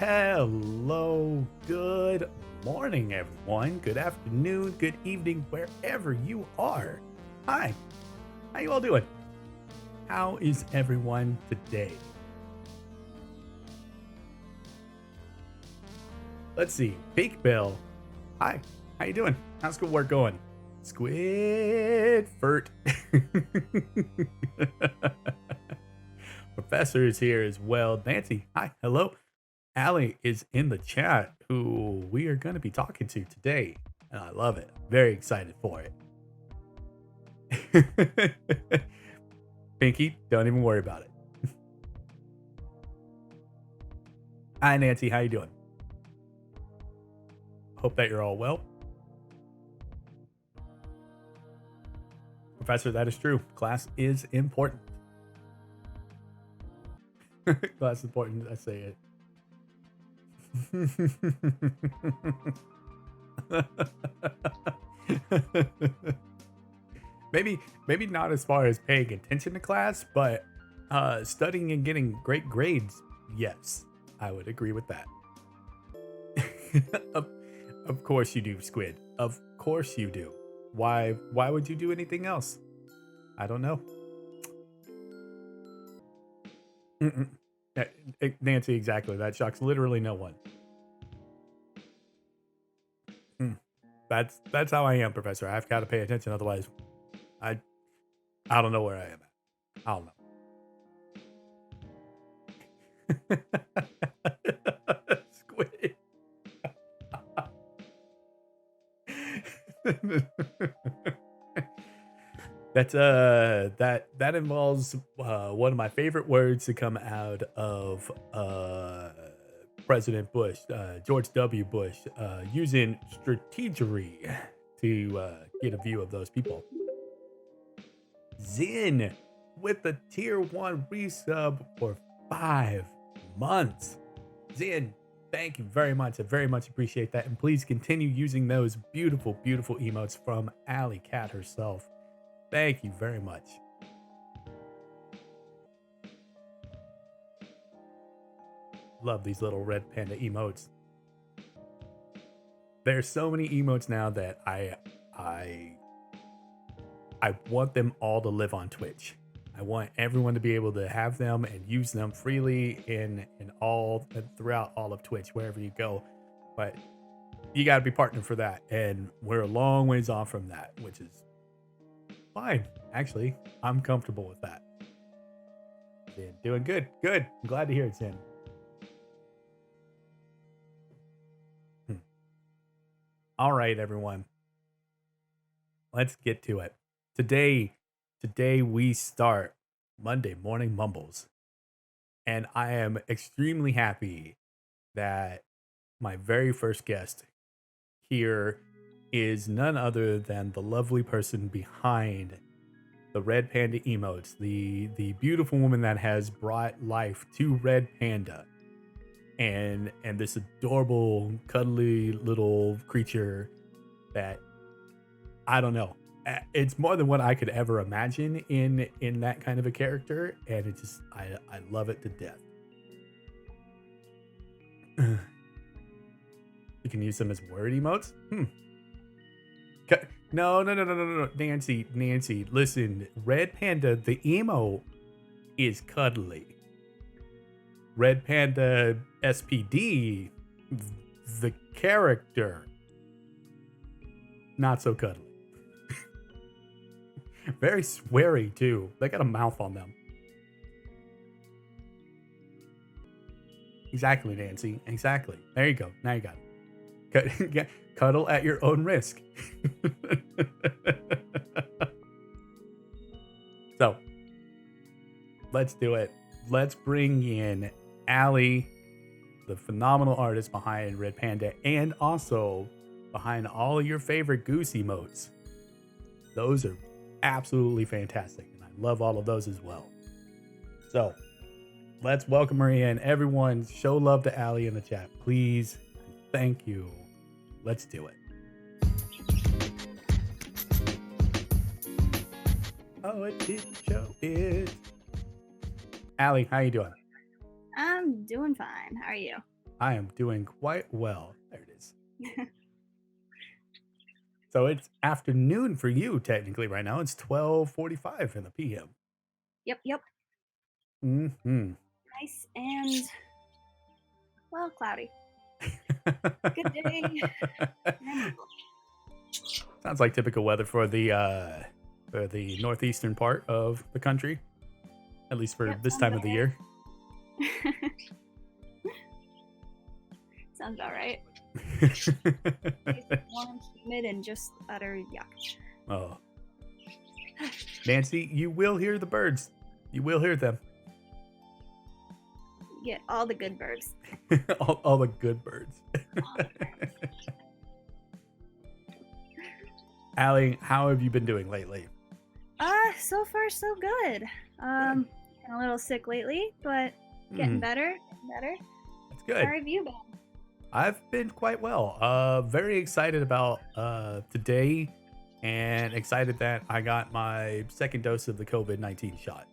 Hello, good morning, everyone. Good afternoon, good evening, wherever you are. Hi, how you all doing? How is everyone today? Let's see, Peak Bill. Hi, how you doing? How's good work going? Squidfert. Professor is here as well. Nancy, hi, hello. Allie is in the chat, who we are going to be talking to today. And I love it. Very excited for it. Pinky, don't even worry about it. Hi, Nancy. How you doing? Hope that you're all well. Professor, that is true. Class is important. Class is important. I say it. maybe not as far as paying attention to class, but studying and getting great grades, yes, I would agree with that. Of course you do, Squid. Of course you do. Why would you do anything else? I don't know. Nancy, exactly. That shocks literally no one. That's how I am, Professor. I've got to pay attention, otherwise I don't know where I am at. I don't know. Squid. That involves one of my favorite words to come out of President Bush, George W. Bush, using strategery to get a view of those people. Zin with the tier 1 resub for 5 months. Zin, thank you very much. I very much appreciate that. And please continue using those beautiful, beautiful emotes from Alley Katt herself. Thank you very much. Love these little Red Panda emotes. There's so many emotes now that I want them all to live on Twitch. I want everyone to be able to have them and use them freely throughout all of Twitch, wherever you go. But you got to be partnered for that, and we're a long ways off from that, which is fine. Actually, I'm comfortable with that. Zin, doing good. Good. I'm glad to hear it, Zin. All right, everyone. Let's get to it. Today we start Monday Morning Mumbles. And I am extremely happy that my very first guest here is none other than the lovely person behind the Red Panda emotes, the beautiful woman that has brought life to Red Panda, and this adorable, cuddly little creature that, I don't know, it's more than what I could ever imagine in that kind of a character, and it just I love it to death. You can use them as word emotes. No, Nancy, listen. Red Panda, the emo, is cuddly. Red Panda SPD, the character, not so cuddly. Very sweary too. They got a mouth on them. Exactly, Nancy. Exactly. There you go. Now you got it. Cuddle at your own risk. So, let's do it. Let's bring in Allie, the phenomenal artist behind Red Panda, and also behind all of your favorite goose emotes. Those are absolutely fantastic, and I love all of those as well. So, let's welcome her in. Everyone, show love to Allie in the chat, please. Thank you. Let's do it. Oh, it did show it. Allie, how you doing? I'm doing fine. How are you? I am doing quite well. There it is. So it's afternoon for you, technically, right now. It's 12:45 in the PM. Yep. Mm-hmm. Nice and, well, cloudy. Good day. Sounds like typical weather for the northeastern part of the country, at least for Yep, this sounds time of about the year. right. Sounds about right. Nice, warm, humid, and just utter yuck. Oh, Nancy, you will hear the birds. You will hear them. Get all the good birds. all the good birds. Allie, how have you been doing lately? So far so good. Been a little sick lately, but getting better. That's good. How have you been? I've been quite well. Very excited about today, and excited that I got my second dose of the COVID-19 shot.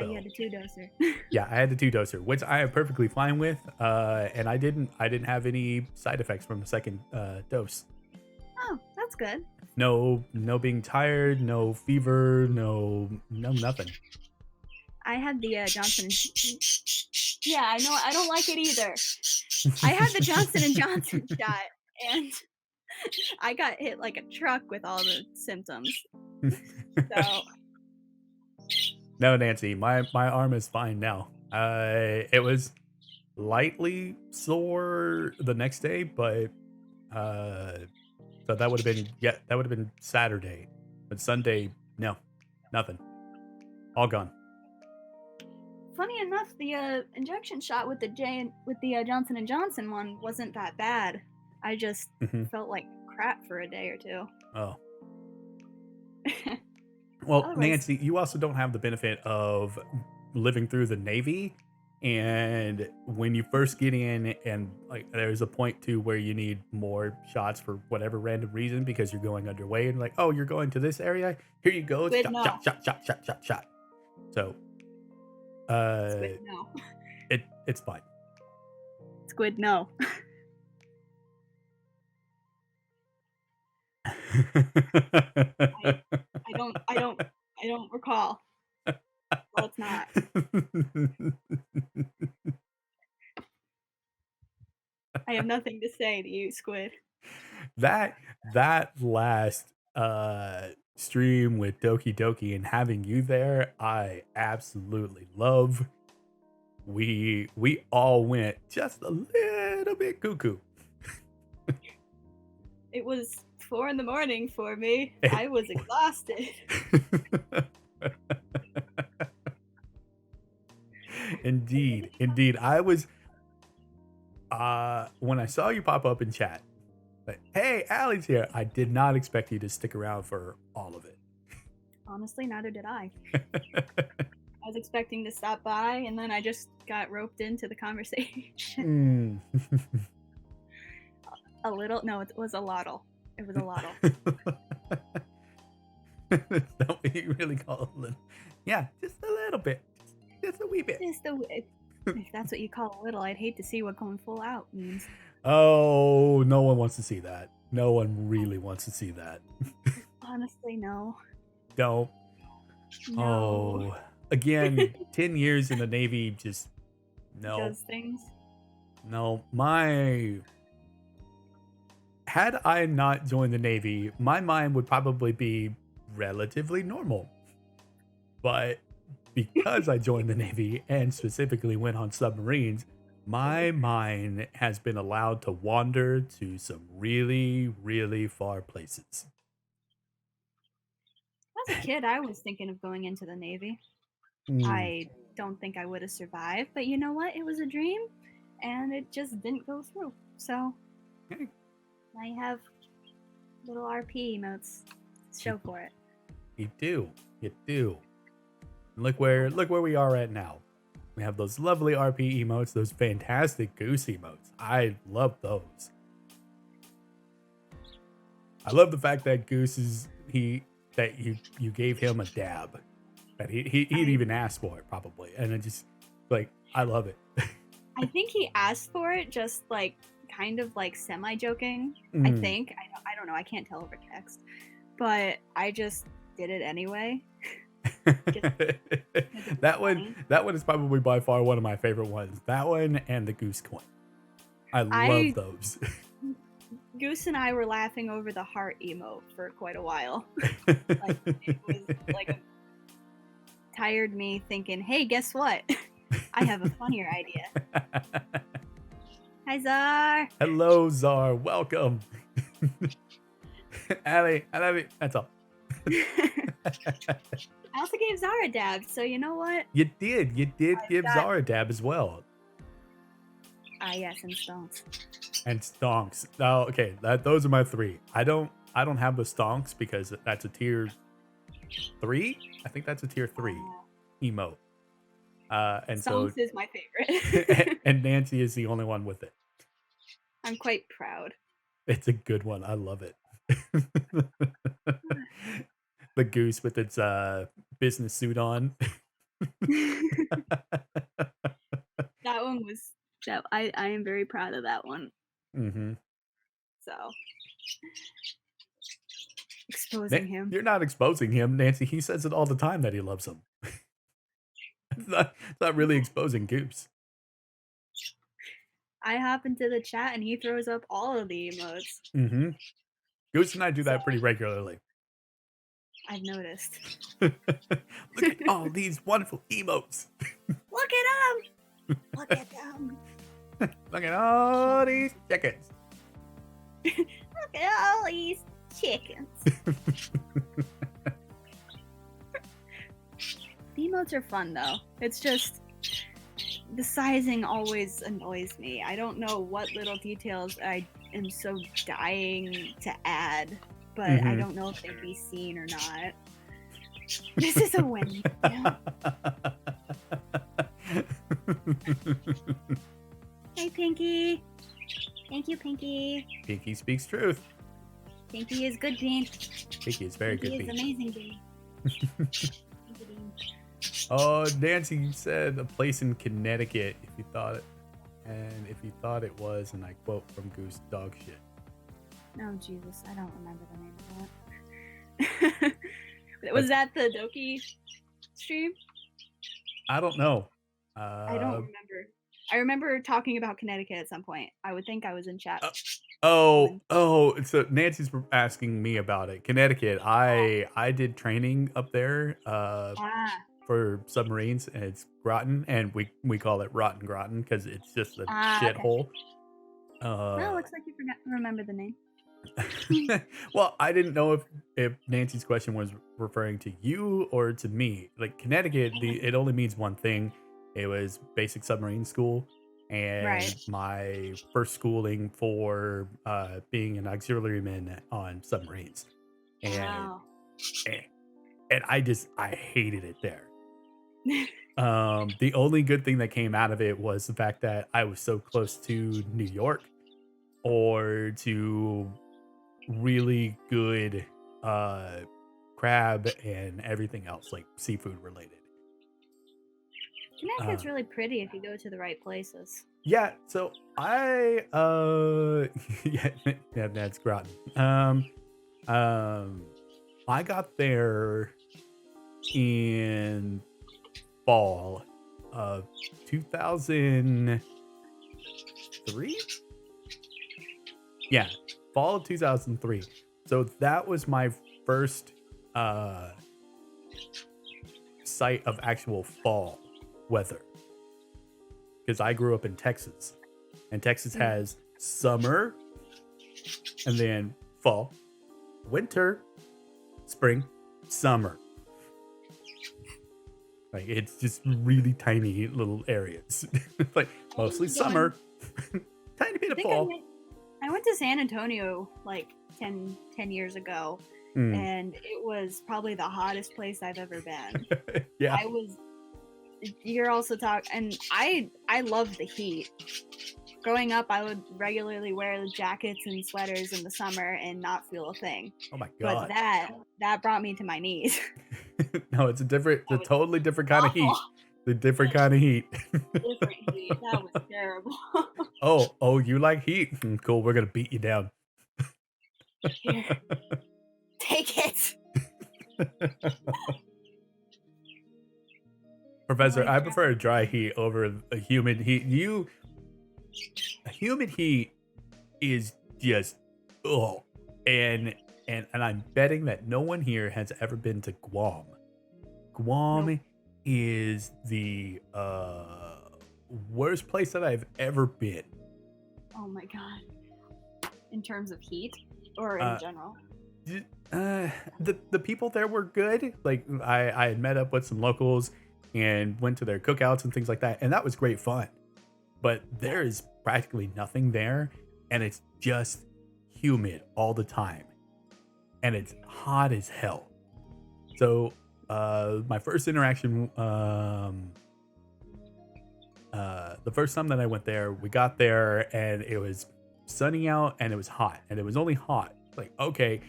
You had a 2-doser. Yeah, I had the 2-doser, which I am perfectly fine with. And I didn't have any side effects from the second dose. Oh, that's good. No being tired, no fever, no nothing. I had the Johnson. Yeah, I know. I don't like it either. I had the Johnson and Johnson shot, and I got hit like a truck with all the symptoms. So. No, Nancy, my arm is fine now. It was lightly sore the next day, but so that would have been Saturday, but Sunday, no, nothing, all gone. Funny enough, the injection shot with the Johnson and Johnson one wasn't that bad. I just felt like crap for a day or two. Oh. Well, Otherwise, Nancy, you also don't have the benefit of living through the Navy. And when you first get in, and like there's a point too where you need more shots for whatever random reason because you're going underway, and like, oh, you're going to this area, here you go, Squid, shot, no. shot. So, Squid, no. it's fine. Squid, no. I don't recall. Well, it's not. I have nothing to say to you, Squid. That last stream with Doki Doki and having you there, I absolutely love. We all went just a little bit cuckoo. It was 4 a.m. for me. I was exhausted. Indeed. I was when I saw you pop up in chat, like, hey, Allie's here. I did not expect you to stick around for all of it. Honestly, neither did I. I was expecting to stop by, and then I just got roped into the conversation. A little? No, it was a lottle. It was a lottle. That's not what you really call a little. Yeah, just a little bit. Just a wee bit. If that's what you call a little, I'd hate to see what going full out means. Oh, no one wants to see that. No one really wants to see that. Honestly, no. Don't. No. Oh, again, 10 years in the Navy, just no. Does things. No, had I not joined the Navy, my mind would probably be relatively normal. But because I joined the Navy and specifically went on submarines, my mind has been allowed to wander to some really, really far places. As a kid, I was thinking of going into the Navy. I don't think I would have survived, but you know what? It was a dream, and it just didn't go through. So I have little RP emotes to show for it. You do. Look where we are at now. We have those lovely RP emotes, those fantastic goose emotes. I love those. I love the fact that Goose you gave him a dab. That he'd even asked for it probably. And it just like, I love it. I think he asked for it, just like kind of like semi-joking. I Mm. think I don't know. I can't tell over text, but I just did it anyway. Just because it was that one funny. that one is probably by far one of my favorite ones. That one and the goose coin. I love I those. Goose and I were laughing over the heart emote for quite a while. Like it was like a tired me thinking, "Hey, guess what? I have a funnier idea." Hi, Czar. Hello, Czar. Welcome. Allie, I love you. That's all. I also gave Czar a dab, so you know what? You did. You did I've give got Czar a dab as well. yes, and stonks. And stonks. Oh, okay. Those are my three. I don't have the stonks because that's a tier 3. I think that's a tier 3 emote. And so Stonks is my favorite. and Nancy is the only one with it. I'm quite proud. It's a good one. I love it. The goose with its business suit on. That one was that I am very proud of that one. Mm-hmm. So exposing him. You're not exposing him, Nancy. He says it all the time that he loves him. It's not really exposing Goose. I hop into the chat and he throws up all of the emotes. Mm-hmm. Goose and I do So that pretty regularly. I've noticed. Look at all these wonderful emotes. Look at them! Look at them! Look at all these chickens. Look at all these chickens. The emotes are fun though. It's just the sizing always annoys me. I don't know what little details I am so dying to add, but I don't know if they'd be seen or not. This is a win. Yeah. Hey, Pinky. Thank you, Pinky. Pinky speaks truth. Pinky is good, Bean. Pinky is very Pinky good. is amazing, Bean. Oh, Nancy said a place in Connecticut if you thought it was, and I quote from Goose, dog shit. Oh, Jesus. I don't remember the name of that. Was that the Doki stream? I don't know. I don't remember. I remember talking about Connecticut at some point. I would think I was in chat. So Nancy's asking me about it. Connecticut. I did training up there for submarines, and it's Groton, and we call it Rotten because it's just a shithole. Well, looks like you remember the name. Well, I didn't know if Nancy's question was referring to you or to me. Like Connecticut, it only means one thing. It was basic submarine school, and my first schooling for being an auxiliary man on submarines, and I hated it there. The only good thing that came out of it was the fact that I was so close to New York, or to really good crab and everything else, like seafood related. Connecticut's really pretty if you go to the right places. Yeah, so I yeah, that's Groton. I got there in fall of 2003. Yeah, fall of 2003. So that was my first sight of actual fall weather, because I grew up in Texas, and Texas has summer, and then fall, winter, spring, summer. Like, it's just really tiny little areas. Like mostly summer, tiny bit of fall. I went to San Antonio like 10 years ago, and it was probably the hottest place I've ever been. Yeah. You're also talking, and I love the heat. Growing up, I would regularly wear jackets and sweaters in the summer and not feel a thing. Oh my God. But that brought me to my knees. No, it's a totally different kind of heat. The different kind of heat. Different heat. That was terrible. Oh, you like heat? Cool, we're gonna beat you down. Here, take it. Professor, Like I that. prefer a dry heat over a humid heat. A humid heat is just oh, and and I'm betting that no one here has ever been to Guam. Nope. Guam is the worst place that I've ever been. Oh my god. In terms of heat or in Uh, general? d- the people there were good. Like I had met up with some locals and went to their cookouts and things like that, and that was great fun. But Yeah. there is practically nothing there, and it's just humid all the time, and it's hot as hell. So my first interaction, the first time that I went there, we got there and it was sunny out and it was hot, and it was only hot. Like, okay.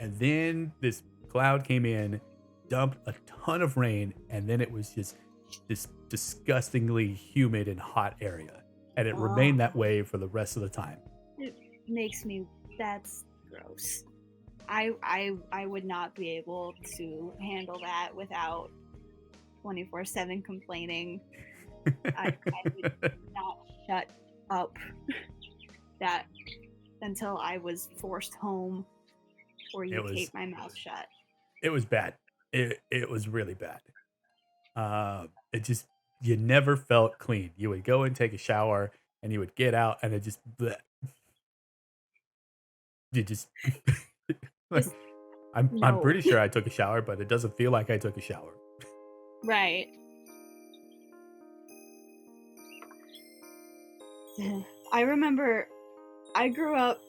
And then this cloud came in, dumped a ton of rain, and then it was just this disgustingly humid and hot area. And it remained that Oh, way for the rest of the time. it makes me. That's gross. I would not be able to handle that without 24/7 complaining. I would not shut up that until I was forced home or it you was tape my mouth shut. it was bad. It was really bad. It just you never felt clean. You would go and take a shower and you would get out and it just bleh. You just like Just I'm no. pretty sure I took a shower, but it doesn't feel like I took a shower. Right. I remember I grew up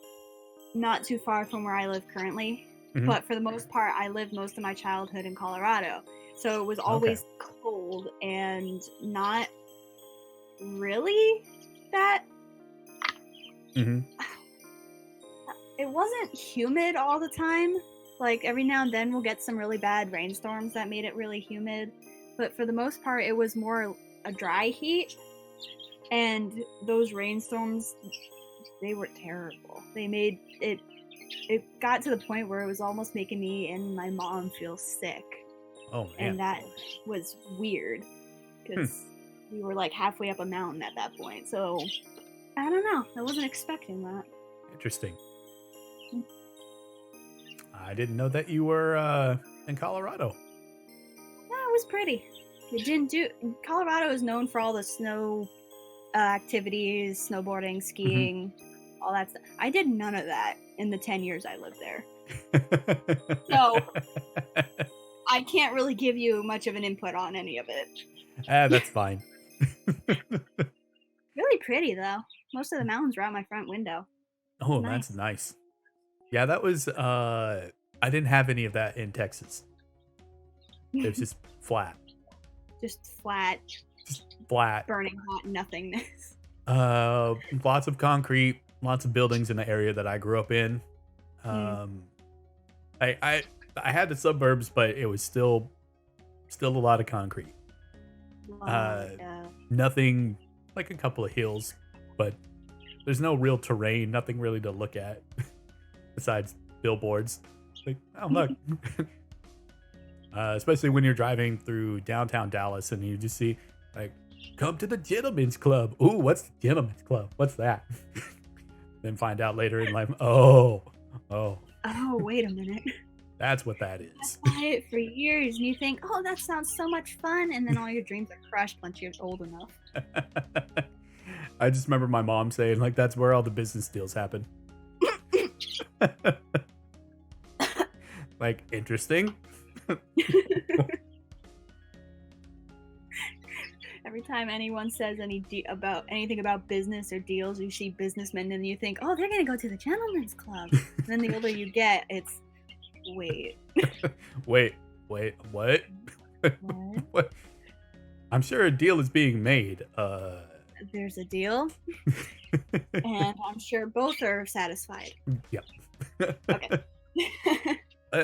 not too far from where I live currently, Mhm. but for the most part, I lived most of my childhood in Colorado. So it was Okay. always cold and not really that. Mhm. It wasn't humid all the time. Like every now and then we'll get some really bad rainstorms that made it really humid. But for the most part, it was more a dry heat. And those rainstorms, they were terrible. They made it, it got to the point where it was almost making me and my mom feel sick. Oh, man. And that was weird Hmm. because we were like halfway up a mountain at that point. So I don't know. I wasn't expecting that. Interesting. I didn't know that you were, in Colorado. Yeah, it was pretty. It didn't do. Colorado is known for all the snow activities, snowboarding, Mhm. skiing, all that stuff. I did none of that in the 10 years I lived there. So I can't really give you much of an input on any of it. That's fine. Really pretty though. Most of the mountains were out my front window. It was Oh, that's nice. nice. Yeah, that was, I didn't have any of that in Texas. It was just flat. Just flat, Just flat. burning hot nothingness. Lots of concrete, lots of buildings in the area that I grew up in. Mm. Um, I had the suburbs, but it was still a lot of concrete. Uh, Yeah. Nothing like a couple of hills, but there's no real terrain, nothing really to look at besides billboards. Like, oh look. Especially when you're driving through downtown Dallas and you just see like, come to the Gentlemen's Club. Ooh, what's the Gentlemen's Club? What's that? Then find out later in life. Oh, Oh, wait a minute. that's what that I is. thought it for years, and you think, oh, that sounds so much fun, and then all your dreams are crushed once you're old enough. I just remember my mom saying like that's where all the business deals happen. Like interesting. Every time anyone says about anything about business or deals, you see businessmen, and you think, oh, they're gonna go to the gentleman's club. And then the older you get, it's wait, Wait, what? what? What? I'm sure a deal is being made. There's a deal, and I'm sure both are satisfied. Yep. Okay.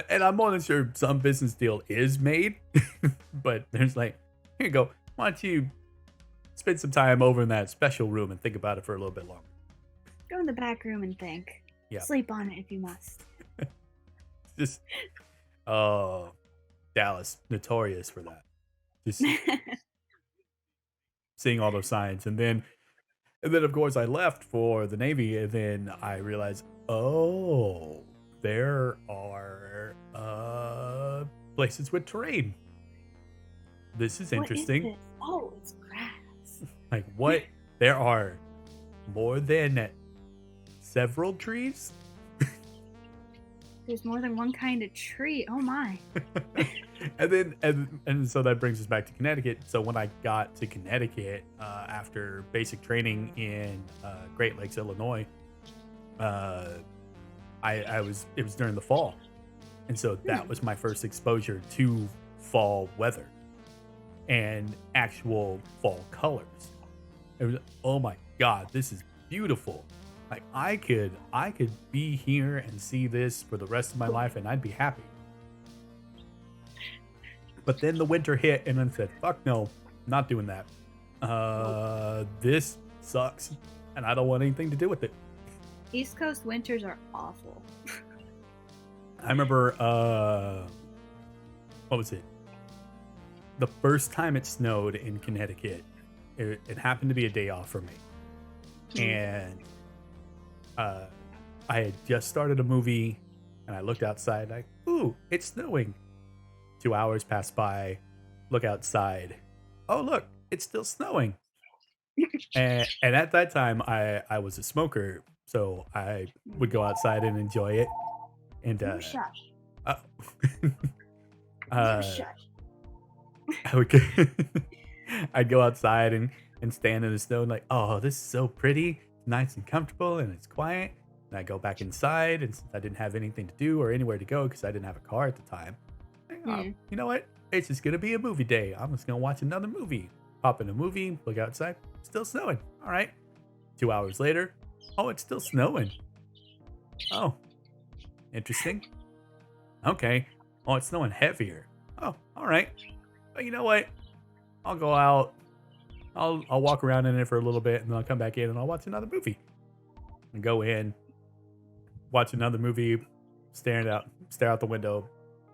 And I'm more than sure some business deal is made, but there's like, here you go. why don't you spend some time over in that special room and think about it for a little bit longer. Go in the back room and think. Yeah. Sleep on it if you must. Just, Dallas, notorious for that. Just seeing all those signs. And then, of course, I left for the Navy, and then I realized, oh, there are places with terrain. This is interesting. What is this? Oh, it's grass. Like, what? There are more than several trees? There's more than one kind of tree. Oh my. and so that brings us back to Connecticut. So when I got to Connecticut after basic training in Great Lakes, Illinois, it was during the fall, and so that was my first exposure to fall weather and actual fall colors. It was, oh my god, this is beautiful. Like I could be here and see this for the rest of my life and I'd be happy. But then the winter hit and I said, fuck no, not doing that. This sucks and I don't want anything to do with it. East Coast winters are awful. I remember, what was it? The first time it snowed in Connecticut, it happened to be a day off for me. And I had just started a movie and I looked outside like, ooh, it's snowing. 2 hours passed by, look outside. Oh, look, it's still snowing. and at that time, I was a smoker, so I would go outside and enjoy it. And I would I'd go outside and stand in the snow and like, oh, this is so pretty. It's nice and comfortable and it's quiet. And I go back inside, and since I didn't have anything to do or anywhere to go because I didn't have a car at the time, you know what? It's just gonna be a movie day. I'm just gonna watch another movie. Pop in a movie, look outside, still snowing. All right. 2 hours later, oh, it's still snowing. Oh, interesting. Okay. Oh, it's snowing heavier. Oh, all right. But you know what? I'll go out. I'll walk around in it for a little bit, and then I'll come back in and I'll watch another movie. And go in, watch another movie, stare out the window.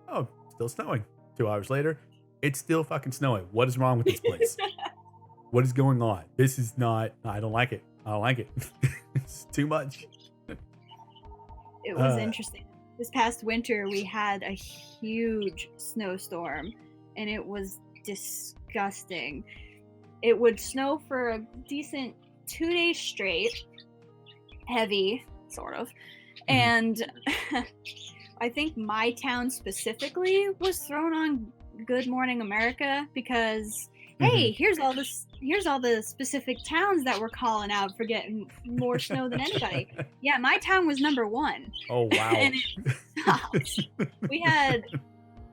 Oh, still snowing. 2 hours later, it's still fucking snowing. What is wrong with this place? What is going on? This is not. I don't like it. I don't like it. It's too much. It was interesting. This past winter, we had a huge snowstorm, and it was disgusting. It would snow for a decent 2 days straight, heavy, sort of. And I think my town specifically was thrown on Good Morning America because, hey, here's all the specific towns that were calling out for getting more snow than anybody. Yeah, my town was number 1. Oh wow. And it sucks. We had,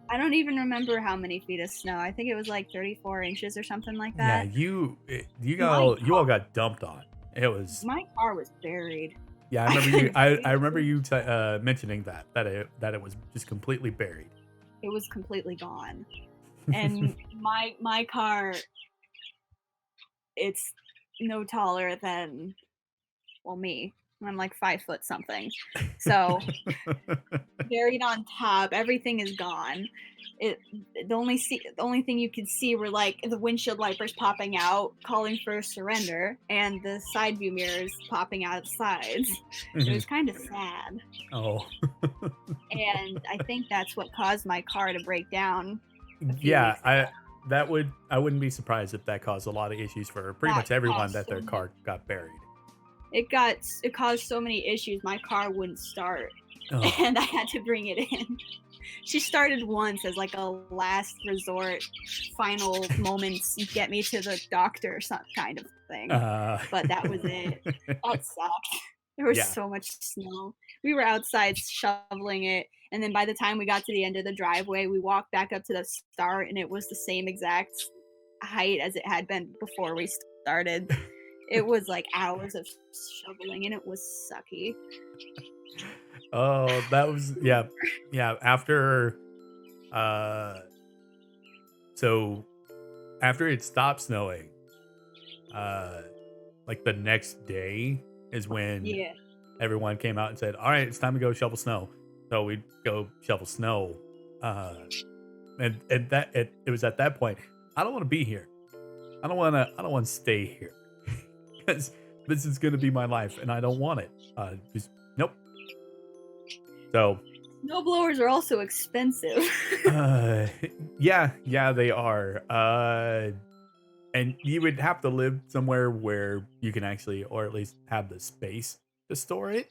I don't even remember how many feet of snow. I think it was like 34 inches or something like that. Yeah, you all got dumped on. It was, my car was buried. yeah, I remember you. I remember you mentioning that it was just completely buried. It was completely gone, and my car, it's no taller than, well, me. I'm like 5 foot something, so buried on top. Everything is gone. The only thing you could see were like the windshield wipers popping out, calling for surrender, and the side view mirrors popping out of the sides. It was kind of sad. Oh. And I think that's what caused my car to break down. Yeah, I wouldn't be surprised if that caused a lot of issues for pretty much everyone that their car got buried. It caused so many issues. My car wouldn't start, and I had to bring it in. She started once as like a last resort, final moments, get me to the doctor, some kind of thing. But that was it. That sucked. There was so much snow. We were outside shoveling it, and then by the time we got to the end of the driveway, we walked back up to the start, and it was the same exact height as it had been before we started. It was like hours of shoveling, and it was sucky. Oh, that was yeah. After after it stopped snowing, uh, like the next day is when Yeah. everyone came out and said, "All right, it's time to go shovel snow." So we'd go shovel snow, uh, and it was at that point, I don't want to be here. I don't want to stay here because this is going to be my life, and I don't want it. Just nope. So, Snowblowers are also expensive. uh, yeah, they are. And you would have to live somewhere where you can actually, or at least have the space to store it,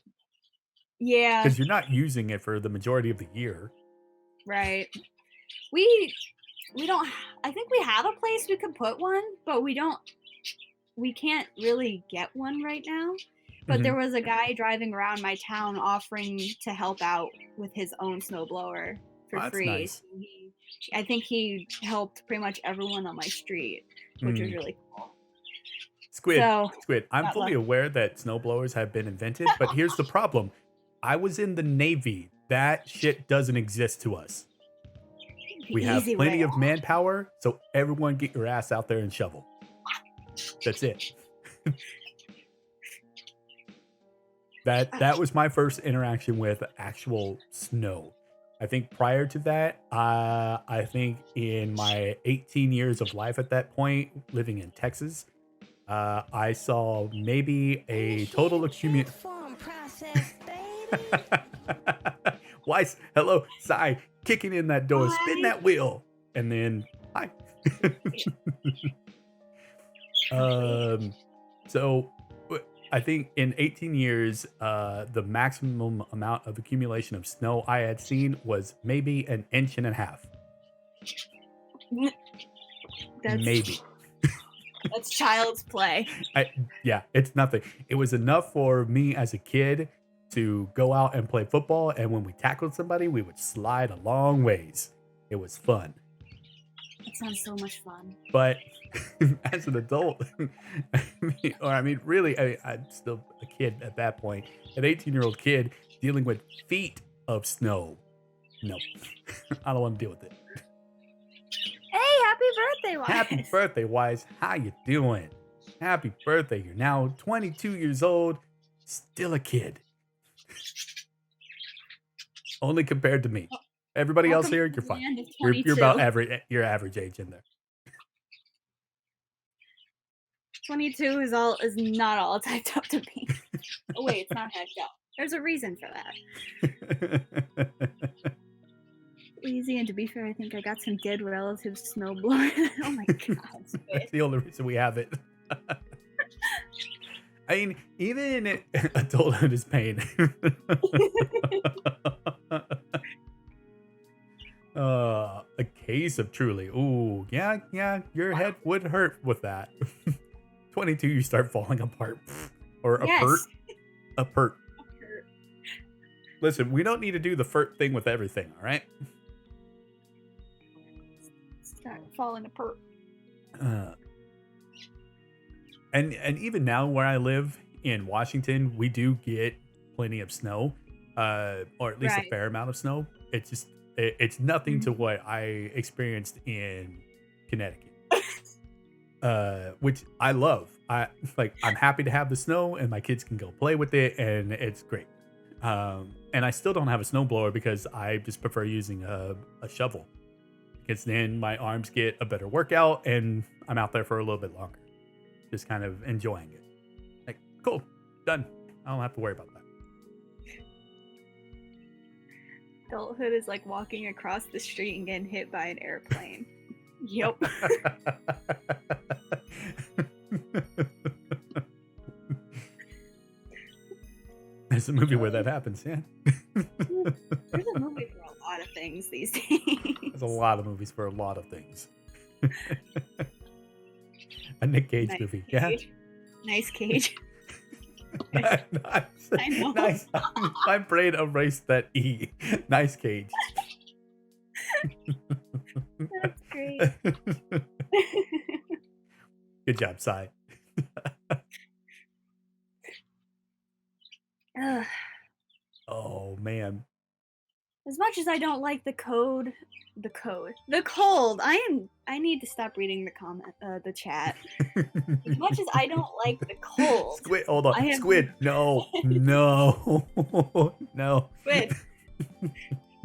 Yeah, because you're not using it for the majority of the year. right. We we don't. I think we have a place we could put one, but we don't. We can't really get one right now. But Mhm. there was a guy driving around my town offering to help out with his own snowblower for Oh, that's free. nice. So I think he helped pretty much everyone on my street, which was Mm. really cool. Squid, So Squid. I'm got fully lucky. aware that snowblowers have been invented, but here's the problem. I was in the Navy. That shit doesn't exist to us. The We have easy way plenty of out. manpower, so everyone get your ass out there and shovel. That's it. That was my first interaction with actual snow. I think prior to that, I think in my 18 years of life at that point, living in Texas, I saw maybe a total accumulation. Weiss, hello, Sai, kicking in that door, spin Hi. that wheel, and then hi. um, so I think in 18 years, the maximum amount of accumulation of snow I had seen was maybe an inch and a half. That's Maybe. that's child's play. I Yeah, it's nothing. It was enough for me as a kid to go out and play football, and when we tackled somebody, we would slide a long ways. It was fun. That sounds so much fun. But as an adult, really, I'm still a kid at that point. An 18-year-old kid dealing with feet of snow. Nope. I don't want to deal with it. Hey, happy birthday, Happy Wise. birthday, Wise. How you doing? Happy birthday. You're now 22 years old, still a kid. Only compared to me. Everybody else Welcome to here, the you're fine. land of You're about 22. average age in there. 22 is not all typed up to me. Oh wait, it's not typed up. There's a reason for that. Easy, and to be fair, I think I got some dead relatives snowblowing. Oh my god, That's Squid. the only reason we have it. I mean, even adulthood is pain. A case of Truly. Ooh, yeah, your head would hurt with that. 22, you start falling apart. Or a pert. Yes. A pert. Listen, we don't need to do the furt thing with everything, all right? Start falling apart. Uh, and even now where I live in Washington, we do get plenty of snow, or at least a Right. fair amount of snow. It's just it's nothing to Mhm. what I experienced in Connecticut, which I love. I'm happy to have the snow, and my kids can go play with it, and it's great. And I still don't have a snowblower because I just prefer using a shovel, because then my arms get a better workout, and I'm out there for a little bit longer, just kind of enjoying it. Like, cool, done. I don't have to worry about that. Adulthood is like walking across the street and getting hit by an airplane. Yep. There's a movie where that happens, yeah. There's a movie for a lot of things these days. There's a lot of movies for a lot of things. A Nick Cage Nice movie, cage. Nice cage. yeah. Nice. I know. Nice. My brain erased that E. Nice Cage. That's great. Good job, Sai. Ugh. Oh man. As much as I don't like the cold. I need to stop reading the chat. As much as I don't like the cold, Squid, hold on. I have Squid, no, no, no. Squid.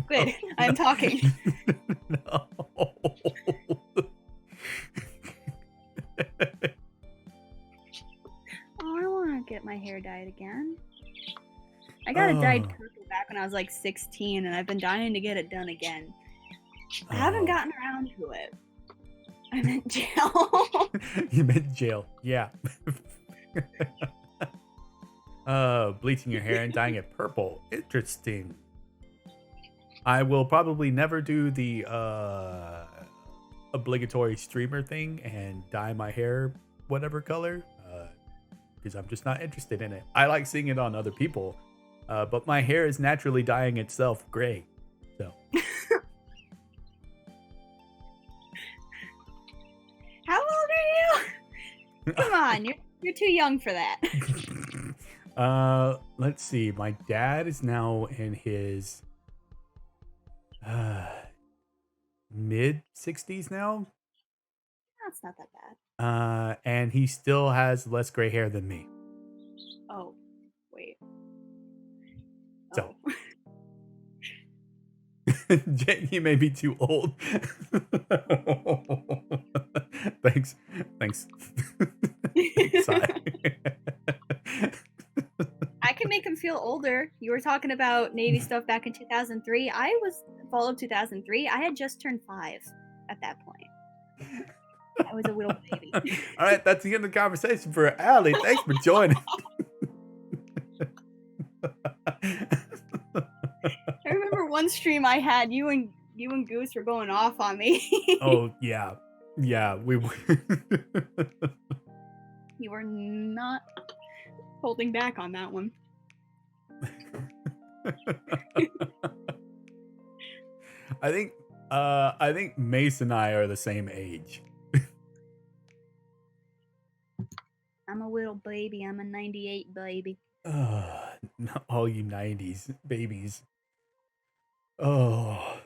Squid, I'm No. talking. No. Oh, I want to get my hair dyed again. I got it dyed purple back when I was like 16, and I've been dying to get it done again. I haven't gotten around to it. I meant jail. You meant jail, yeah. Bleaching your hair and dyeing it purple. Interesting. I will probably never do the obligatory streamer thing and dye my hair whatever color, because I'm just not interested in it. I like seeing it on other people, but my hair is naturally dyeing itself gray. So. How old are you? Come on, you're too young for that. Let's see. My dad is now in his mid 60s now. That's not that bad. And he still has less gray hair than me. Oh, wait. So. Oh. He may be too old. Thanks. Sorry. I can make him feel older. You were talking about Navy stuff back in 2003. I was fall of 2003. I had just turned 5 at that point. I was a little baby. All right, that's the end of the conversation for Allie. Thanks for joining. I remember one stream I had, you and Goose were going off on me. Oh yeah, we were. You were not holding back on that one. I think Mace and I are the same age. I'm a little baby. I'm a 98 baby. Not all you 90s babies. Oh.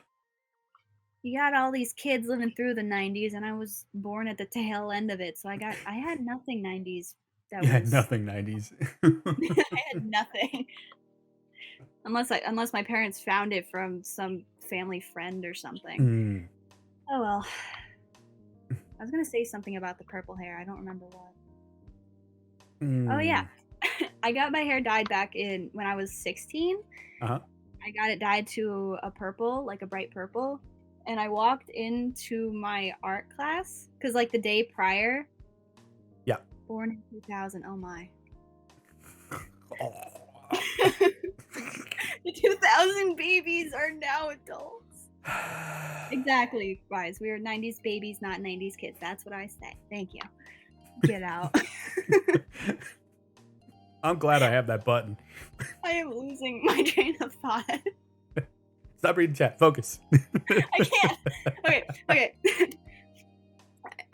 You got all these kids living through the 90s, and I was born at the tail end of it, so I had nothing 90s. You had nothing 90s. I had nothing. Unless my parents found it from some family friend or something. Oh well. I was gonna say something about the purple hair. I don't remember what. Oh yeah. I got my hair dyed back when I was 16. Uh-huh. I got it dyed to a purple, like a bright purple. And I walked into my art class because like the day prior. Yeah. Born in 2000. Oh my. Oh. The 2000 babies are now adults. Exactly, guys. We are 90s babies, not 90s kids. That's what I say. Thank you. Get out. I'm glad I have that button. I am losing my train of thought. Stop reading chat. Focus. I can't. Okay.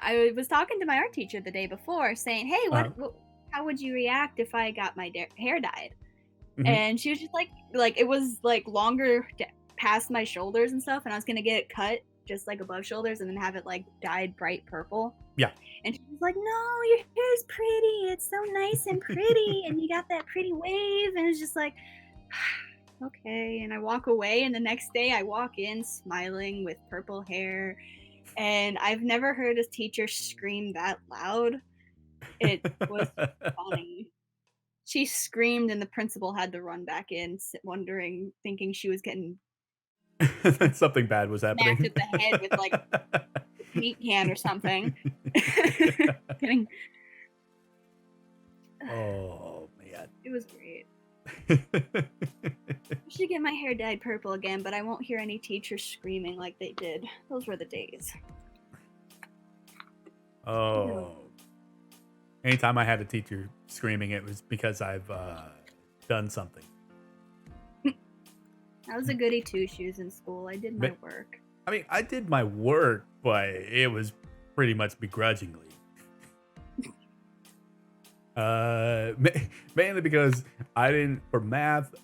I was talking to my art teacher the day before saying, hey, how would you react if I got my hair dyed? Mm-hmm. And she was just like it was like longer past my shoulders and stuff, and I was gonna get it cut just like above shoulders and then have it like dyed bright purple. Yeah. And she was like, no, your hair's pretty. It's so nice and pretty, and you got that pretty wave. And it's just like, okay. And I walk away, and the next day I walk in smiling with purple hair. And I've never heard a teacher scream that loud. It was funny. She screamed, and the principal had to run back in, thinking she was getting something bad was happening. Smacked at the head with like a paint can or something. Kidding. Oh man, it was great. I should get my hair dyed purple again, but I won't hear any teachers screaming like they did. Those were the days. Oh. Anytime I had a teacher screaming, it was because I've done something. I was a goody two-shoes in school. I did my work. I mean, I did my work, but it was pretty much begrudgingly. Mainly because I didn't, for math,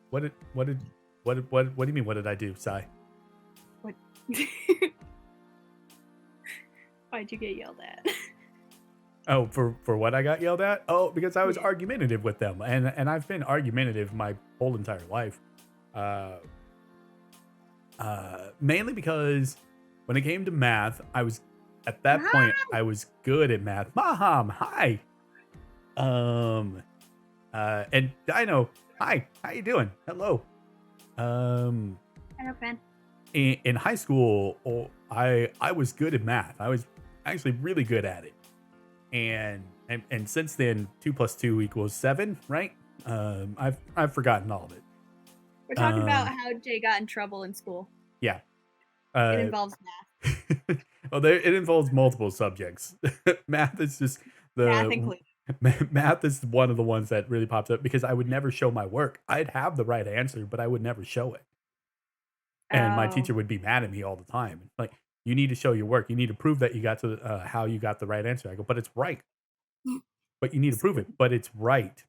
what did What do you mean? What did I do, Sai? What? Why'd you get yelled at? Oh, for what I got yelled at? Oh, because I was Yeah. argumentative with them, and I've been argumentative my whole entire life. Uh, Mainly because when it came to math, I was at that point Ah! I was good at math. Maham, hi. Um, and Dino, hi. How you doing? Hello. Um, I know, friend. in high school, I was good at math. I was actually really good at it, and since then, 2 plus 2 equals 7, right? I've forgotten all of it. We're talking about Um, how Jay got in trouble in school. yeah. It Uh, involves math. well, it involves multiple subjects. Math is just Math the included. math is one of the ones that really pops up because I would never show my work. I'd have the right answer, but I would never show it. And my Oh. teacher would be mad at me all the time. Like, you need to show your work. You need to prove that you got to how you got the right answer. I go, but it's right. But you need to prove it. Silly. But it's right.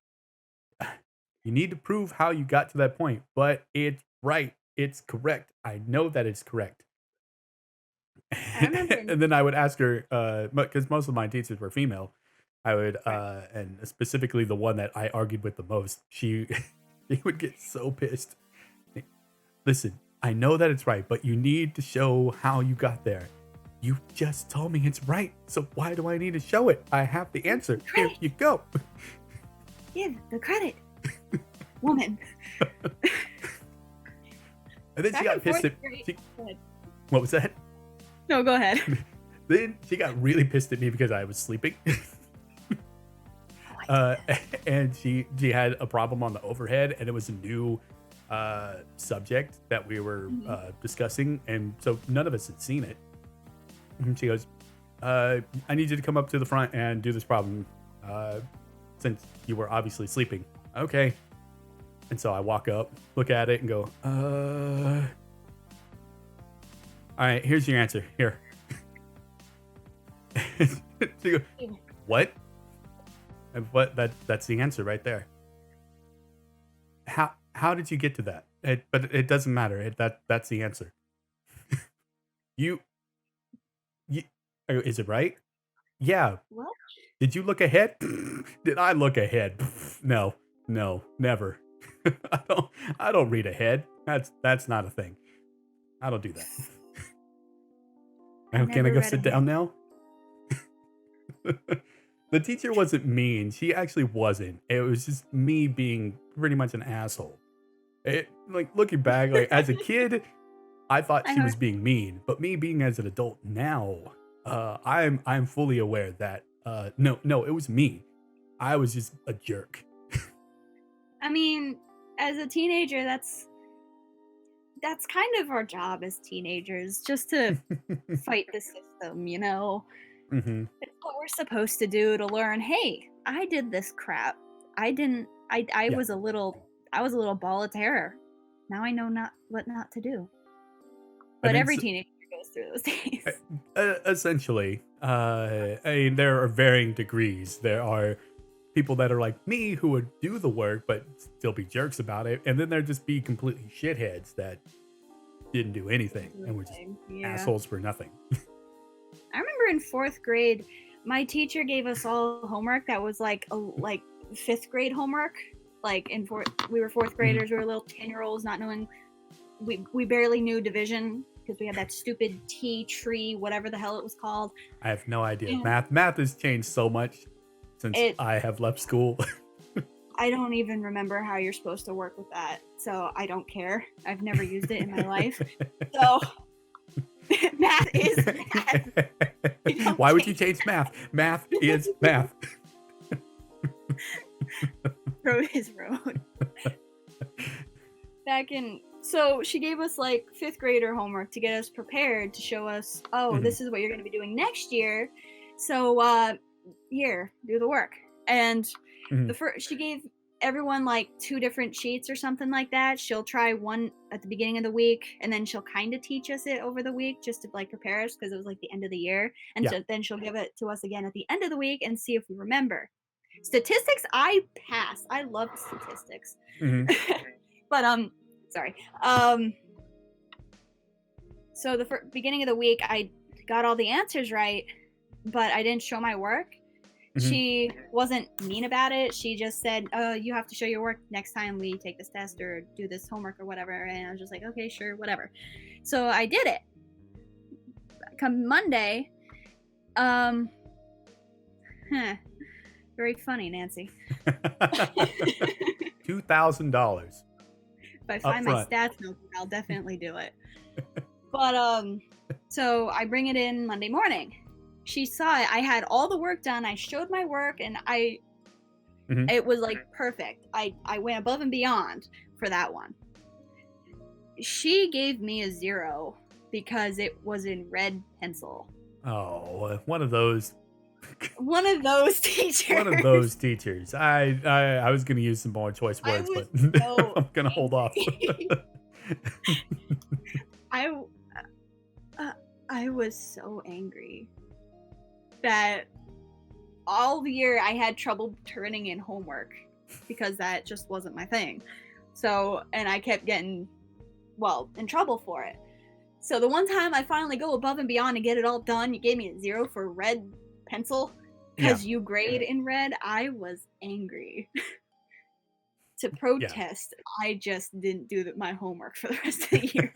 You need to prove how you got to that point. But it's right. It's correct. I know that it's correct. I remember in And then I would ask her, because most of my teachers were female. I would, right. and specifically the one that I argued with the most. She, she would get so pissed. Listen, I know that it's right, but you need to show how you got there. You just told me it's right, so why do I need to show it? I have the answer. Here Credit. you go. Give the credit. Woman. And then she Back in got pissed fourth at grade. she, Go ahead. what was that? No, go ahead. Then she got really pissed at me because I was sleeping. Oh, I uh, did that. and she had a problem on the overhead, and it was a new subject that we were Mhm. discussing, and so none of us had seen it. And she goes, I need you to come up to the front and do this problem, since you were obviously sleeping. Okay. And so I walk up, look at it, and go, all right, here's your answer. Here. She goes, what? And what? That's the answer right there. How did you get to that? But it doesn't matter. That's the answer. You you is it right? Yeah. What? Did you look ahead? Did I look ahead? No, no, never. I don't read ahead. That's not a thing. I don't do that. I Now, can I never go read sit ahead. down now? The teacher wasn't mean. She actually wasn't. It was just me being pretty much an asshole. It, like, looking back, like, as a kid, I thought I she heard. was being mean, but me being as an adult now, I'm fully aware that no, it was me. I was just a jerk. I mean, as a teenager, that's kind of our job as teenagers, just to fight the system, you know? Hmm. It's what we're supposed to do to learn, hey, I did this crap. I didn't I Yeah, was a little ball of terror. Now I know not what not to do. and But then every teenager goes through those days. essentially, I mean, there are varying degrees. There are people that are like me who would do the work but still be jerks about it, and then there just be completely shitheads that didn't do anything and were just Yeah. assholes for nothing. I remember in 4th grade, my teacher gave us all homework that was like like 5th grade homework. Like in fourth, we were 4th Mhm. graders, we were little 10-year-olds not knowing, we barely knew division because we had that stupid T tree, whatever the hell it was called. I have no idea. And Math has changed so much since it I have left school. I don't even remember how you're supposed to work with that. So I don't care. I've never used it in my life. So math is math. You don't Why would you change change math? Math is math. road is road. Back in so she gave us like 5th grader homework to get us prepared to show us, oh, Mhm, this is what you're going to be doing next year. So here, do the work. And mhm. the first she gave everyone like 2 different sheets or something like that. She'll try one at the beginning of the week, and then she'll kind of teach us it over the week just to like prepare us because it was like the end of the year. And Yeah. so then she'll give it to us again at the end of the week and see if we remember. Statistics, I passed. I love statistics. Mhm. But Sorry. So the beginning of the week, I got all the answers right, but I didn't show my work. She wasn't mean about it. She just said, you have to show your work next time we take this test or do this homework or whatever. And I was just like, okay, sure, whatever. So I did it. Come Monday, very funny, Nancy. $2,000. If I find my stats notebook, I'll definitely do it. But so I bring it in Monday morning. She saw it. I had all the work done. I showed my work, and it was like perfect. I went above and beyond for that one. She gave me a 0 because it was in red pencil. Oh, one of those teachers. One of those teachers. I was going to use some more choice words, but so I'm going to hold off. I was so angry that all the year I had trouble turning in homework because that just wasn't my thing. So, and I kept getting, in trouble for it. So the one time I finally go above and beyond and get it all done, you gave me a 0 for red pencil because you grade in red. I was angry. To protest, I just didn't do my homework for the rest of the year.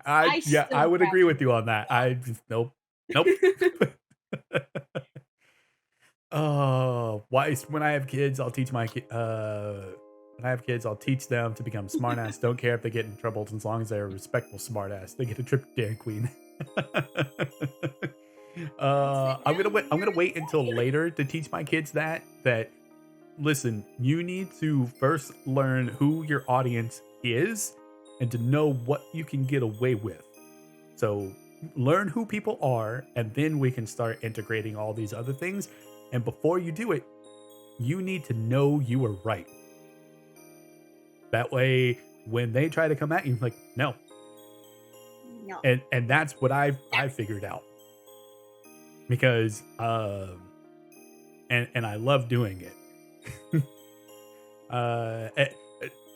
I would agree with you on that. I just nope. Oh, when I have kids, I'll teach my when I have kids, I'll teach them to become smartass. Don't care if they get in trouble, as long as they're a respectful smartass. They get a trip to Dairy Queen. I'm gonna wait until later to teach my kids that listen, you need to first learn who your audience is and to know what you can get away with. So learn who people are, and then we can start integrating all these other things. And before you do it, you need to know you are right. That way, when they try to come at you, like, no. And that's what I figured out. Because and I love doing it.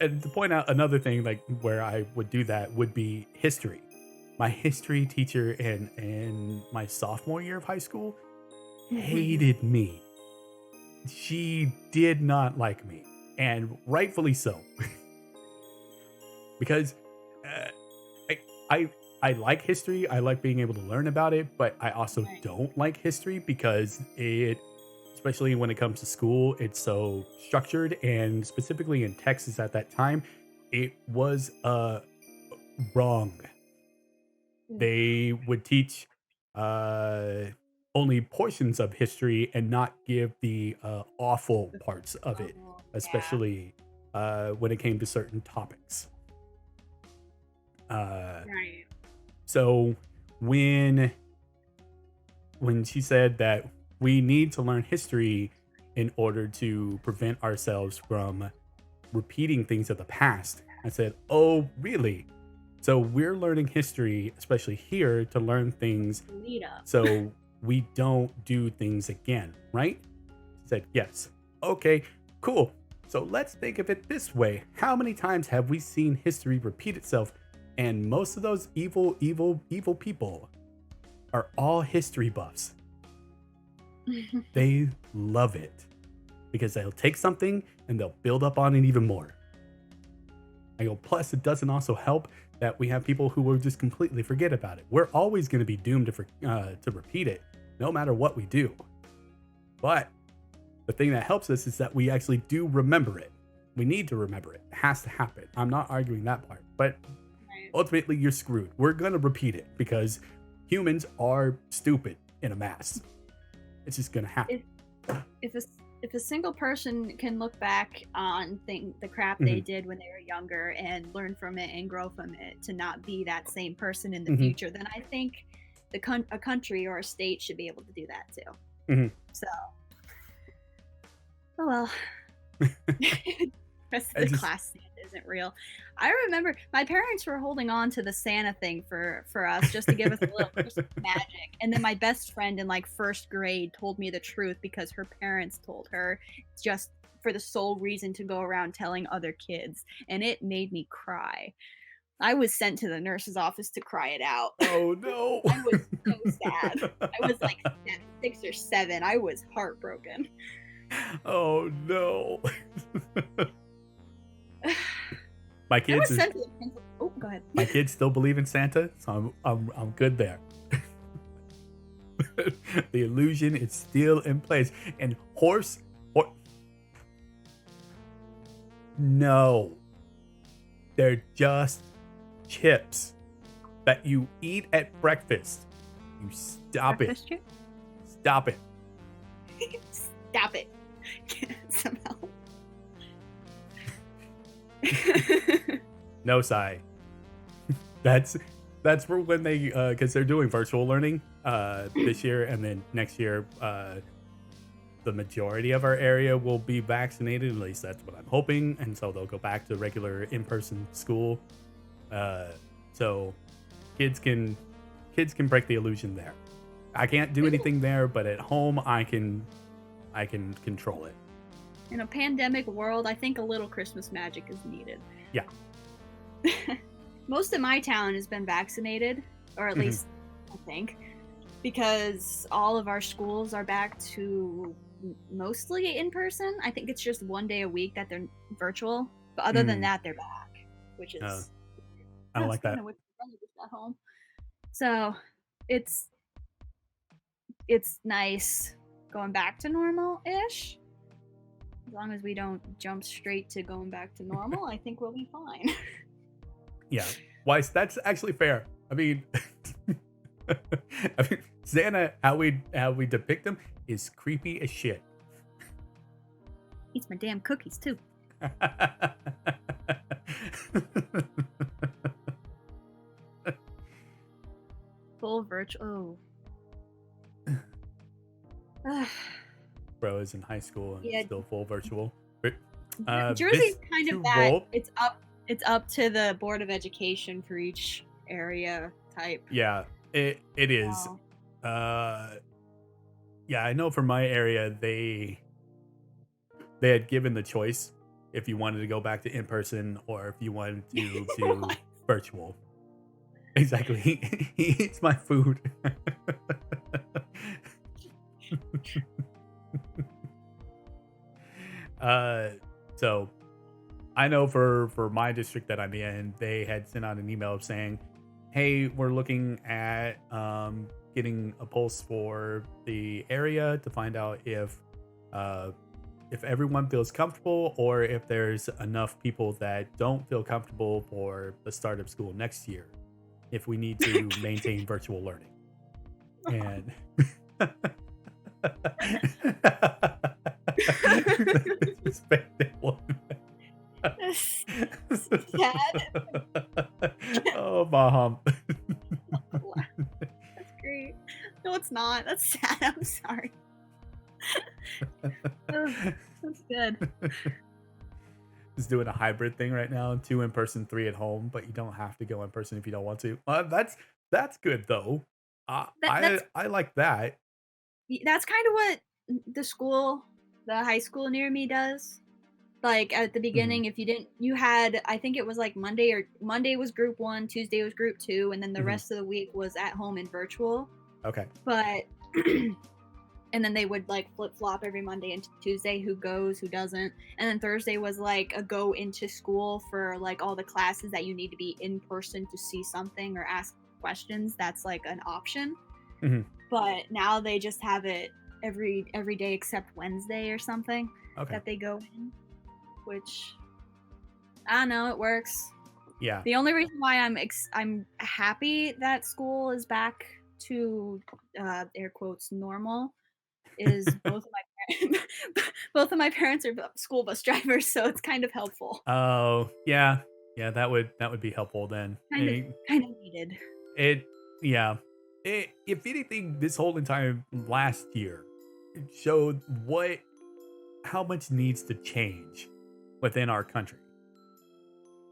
And to point out another thing, like where I would do that would be history. My history teacher in my sophomore year of high school hated me. She did not like me, and rightfully so. Because I like history. I like being able to learn about it, but I also don't like history because especially when it comes to school, it's so structured, and specifically in Texas at that time, it was wrong. They would teach only portions of history and not give the awful parts of it, especially when it came to certain topics. So when she said that we need to learn history in order to prevent ourselves from repeating things of the past, I said, oh, really? So we're learning history, especially here, to learn things so we don't do things again, right? I said, yes. Okay, cool. So let's think of it this way. How many times have we seen history repeat itself? And most of those evil people are all history buffs. They love it because they'll take something and they'll build up on it even more. I go, plus it doesn't also help that we have people who will just completely forget about it. We're always going to be doomed to repeat it, no matter what we do. But the thing that helps us is that we actually do remember it. We need to remember it. It has to happen. I'm not arguing that part, but ultimately you're screwed. We're going to repeat it because humans are stupid in a mass. It's just going to happen. If a single person can look back on the crap they did when they were younger and learn from it and grow from it to not be that same person in the future, then I think a country or a state should be able to do that too. So, oh well. Rest of the class isn't real. I remember my parents were holding on to the Santa thing for us just to give us a little Christmas magic. And then my best friend in like first grade told me the truth because her parents told her just for the sole reason to go around telling other kids, and it made me cry. I was sent to the nurse's office to cry it out. Oh no. I was so sad. I was like 6 or 7. I was heartbroken. Oh no. My I kids was are sent to the principal. Oh, go ahead. my kids still believe in Santa, so I'm good there. The illusion is still in place. And no, they're just chips that you eat at breakfast. You stop it. Breakfast chip? Stop it. Stop it. Somehow. No sigh. That's for when they because they're doing virtual learning this year, and then next year the majority of our area will be vaccinated. At least that's what I'm hoping, and so they'll go back to regular in-person school. So kids can break the illusion there. I can't do anything there, but at home I can control it. In a pandemic world, I think a little Christmas magic is needed. Yeah. Most of my town has been vaccinated, or at least I think, because all of our schools are back to mostly in person. I think it's just one day a week that they're virtual, but other than that, they're back, which is I don't like that. At home. So it's nice going back to normal-ish. As long as we don't jump straight to going back to normal, I think we'll be fine. Yeah, Weiss, that's actually fair. I mean, Santa, how we depict him is creepy as shit. Eats my damn cookies too. Full virtual. Oh. Bro is in high school and still full virtual. Jersey's kind of that. It's up to the Board of Education for each area type. Yeah, it is. Wow. Yeah, I know for my area they had given the choice if you wanted to go back to in person or if you wanted to do virtual. Exactly. He eats my food. So I know for my district that I'm in, they had sent out an email saying, hey, we're looking at getting a pulse for the area to find out if everyone feels comfortable or if there's enough people that don't feel comfortable for the start of school next year, if we need to maintain virtual learning. And Sad. Oh, my hump. That's great. No, it's not. That's sad. I'm sorry. Oh, that's good. Just doing a hybrid thing right now, 2 in person, 3 at home, but you don't have to go in person if you don't want to. That's good though. I like that. That's kind of what the high school near me does. Like at the beginning, if you had, I think it was like Monday was group 1, Tuesday was group 2, and then the rest of the week was at home and virtual. Okay. But and then they would like flip flop every Monday and Tuesday, who goes, who doesn't. And then Thursday was like a go into school for like all the classes that you need to be in person to see something or ask questions. That's like an option. But now they just have it every day except Wednesday or something that they go in, which I don't know, it works. Yeah. The only reason why I'm happy that school is back to air quotes normal is both of my parents are school bus drivers, so it's kind of helpful. Oh, yeah. Yeah, that would be helpful then. Kind of needed. If anything, this whole entire last year showed how much needs to change within our country.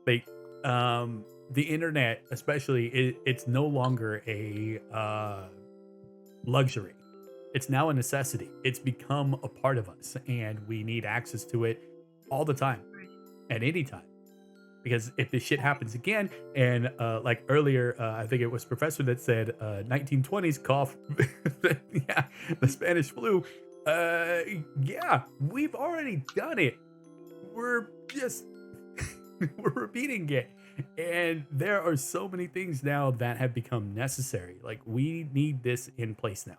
Like, the internet, especially, it's no longer a luxury. It's now a necessity. It's become a part of us, and we need access to it all the time, Right. at any time. Because if this shit happens again, and like earlier, I think it was Professor that said 1920s cough, yeah, the Spanish flu. Uh, yeah, we've already done it. We're just we're repeating it. And there are so many things now that have become necessary. Like we need this in place now.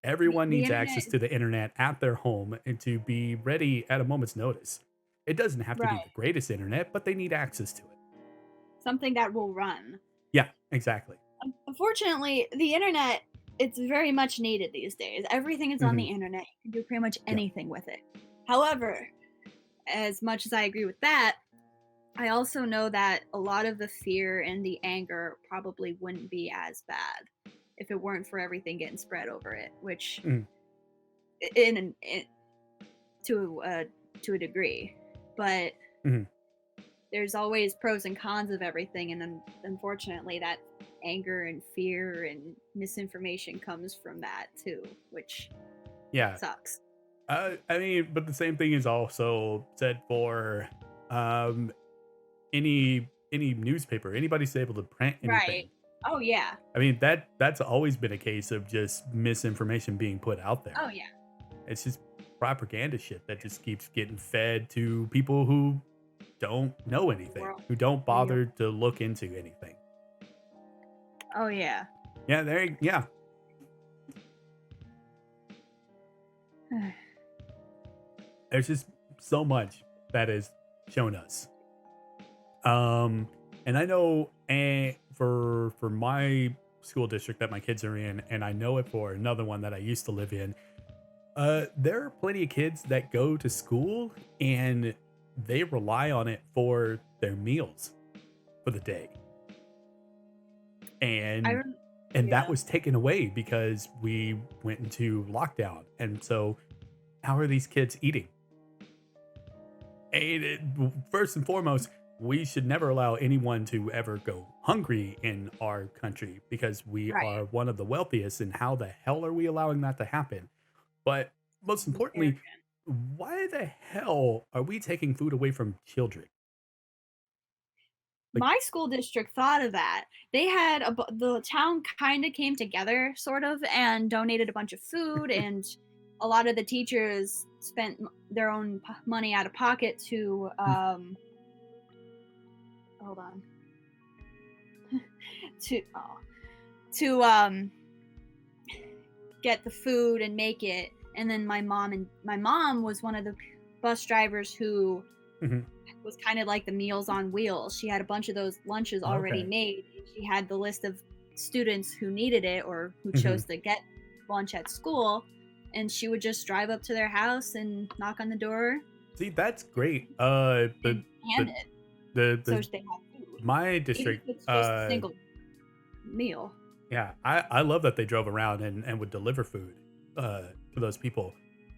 Everyone The needs internet access is to the internet at their home and to be ready at a moment's notice. It doesn't have to be the right. greatest internet, but they need access to it. Something that will run. Yeah, exactly. Unfortunately, the internet, it's very much needed these days. Everything is on the Mhm. internet. You can do pretty much Yeah. anything with it. However, as much as I agree with that, I also know that a lot of the fear and the anger probably wouldn't be as bad if it weren't for everything getting spread over it, which Mhm. in to a degree. But Mhm. there's always pros and cons of everything, and then unfortunately that anger and fear and misinformation comes from that too, which Yeah. sucks. I mean, but the same thing is also said for um any newspaper, anybody's able to print Right. anything. Oh yeah. I mean, that's always been a case of just misinformation being put out there. Oh yeah. It's just propaganda shit that just keeps getting fed to people who don't know The anything, world. who don't Yep. bother to look into anything. Oh yeah. Yeah, yeah. There's just so much that is shown us. Um, and I know, for my school district that my kids are in, and I know it for another one that I used to live in. There are plenty of kids that go to school and they rely on it for their meals for the day, I and rem- that yeah. was taken away because we went into lockdown. And so, how are these kids eating? First and foremost, we should never allow anyone to ever go hungry in our country because we Right. are one of the wealthiest. And how the hell are we allowing that to happen? But most importantly, Arrogant. why the hell are we taking food away from children? Like, My school district thought of that. They had the town kind of came together, sort of, and donated a bunch of food, and a lot of the teachers spent their own money out of pocket to hold on to to get the food and make it. And then my mom was one of the bus drivers who mhm, was kind of like the Meals on Wheels. She had a bunch of those lunches already okay. made. She had the list of students who needed it or who Mhm. chose to get lunch at school, and she would just drive up to their house and knock on the door See, that's great. and hand The it so the they have food, my even if district, it's just a single meal. yeah, I love that they drove around and would deliver food to those people.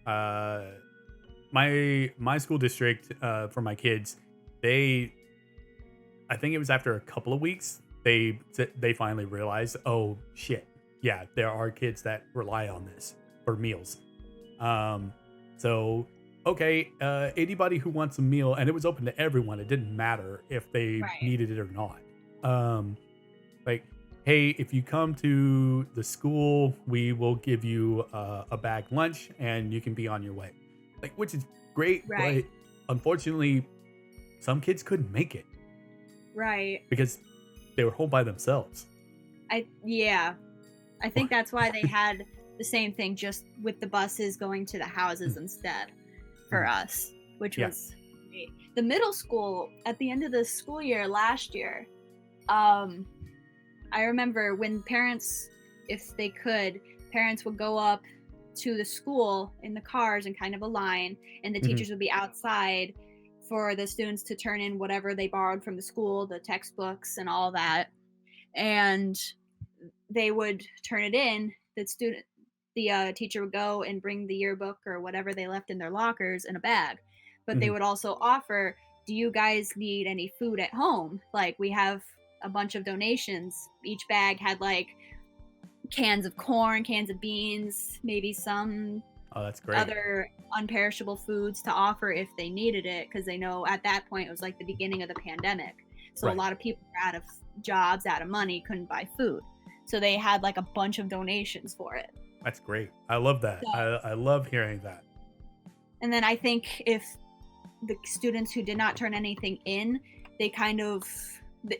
Uh, my school district, for my kids, they I think it was after a couple of weeks they finally realized, oh shit, yeah, there are kids that rely on this for meals. Um, so okay, anybody who wants a meal, and it was open to everyone. It didn't matter if they Right, needed it or not. Um, like, hey, if you come to the school, we will give you a bag lunch, and you can be on your way. Like, which is great, right, but unfortunately, some kids couldn't make it right. because they were home by themselves. Yeah, I think that's why they had the same thing, just with the buses going to the houses instead for Mhm. us, which Yeah. was great. The middle school at the end of the school year last year, um, I remember when parents, if they could, parents would go up to the school in the cars in kind of a line, and the Hmm. teachers would be outside for the students to turn in whatever they borrowed from the school, the textbooks and all that. And they would turn it in. The teacher would go and bring the yearbook or whatever they left in their lockers in a bag. But they Hmm. would also offer, do you guys need any food at home? Like, we have a bunch of donations. Each bag had like cans of corn, cans of beans, maybe some Oh, that's great. other unperishable foods to offer if they needed it, because they know at that point it was like the beginning of the pandemic. So a Right. lot of people were out of jobs, out of money, couldn't buy food. So they had like a bunch of donations for it. That's great. I love that. So, I love hearing that. and then I think if the students who did not turn anything in, they kind of,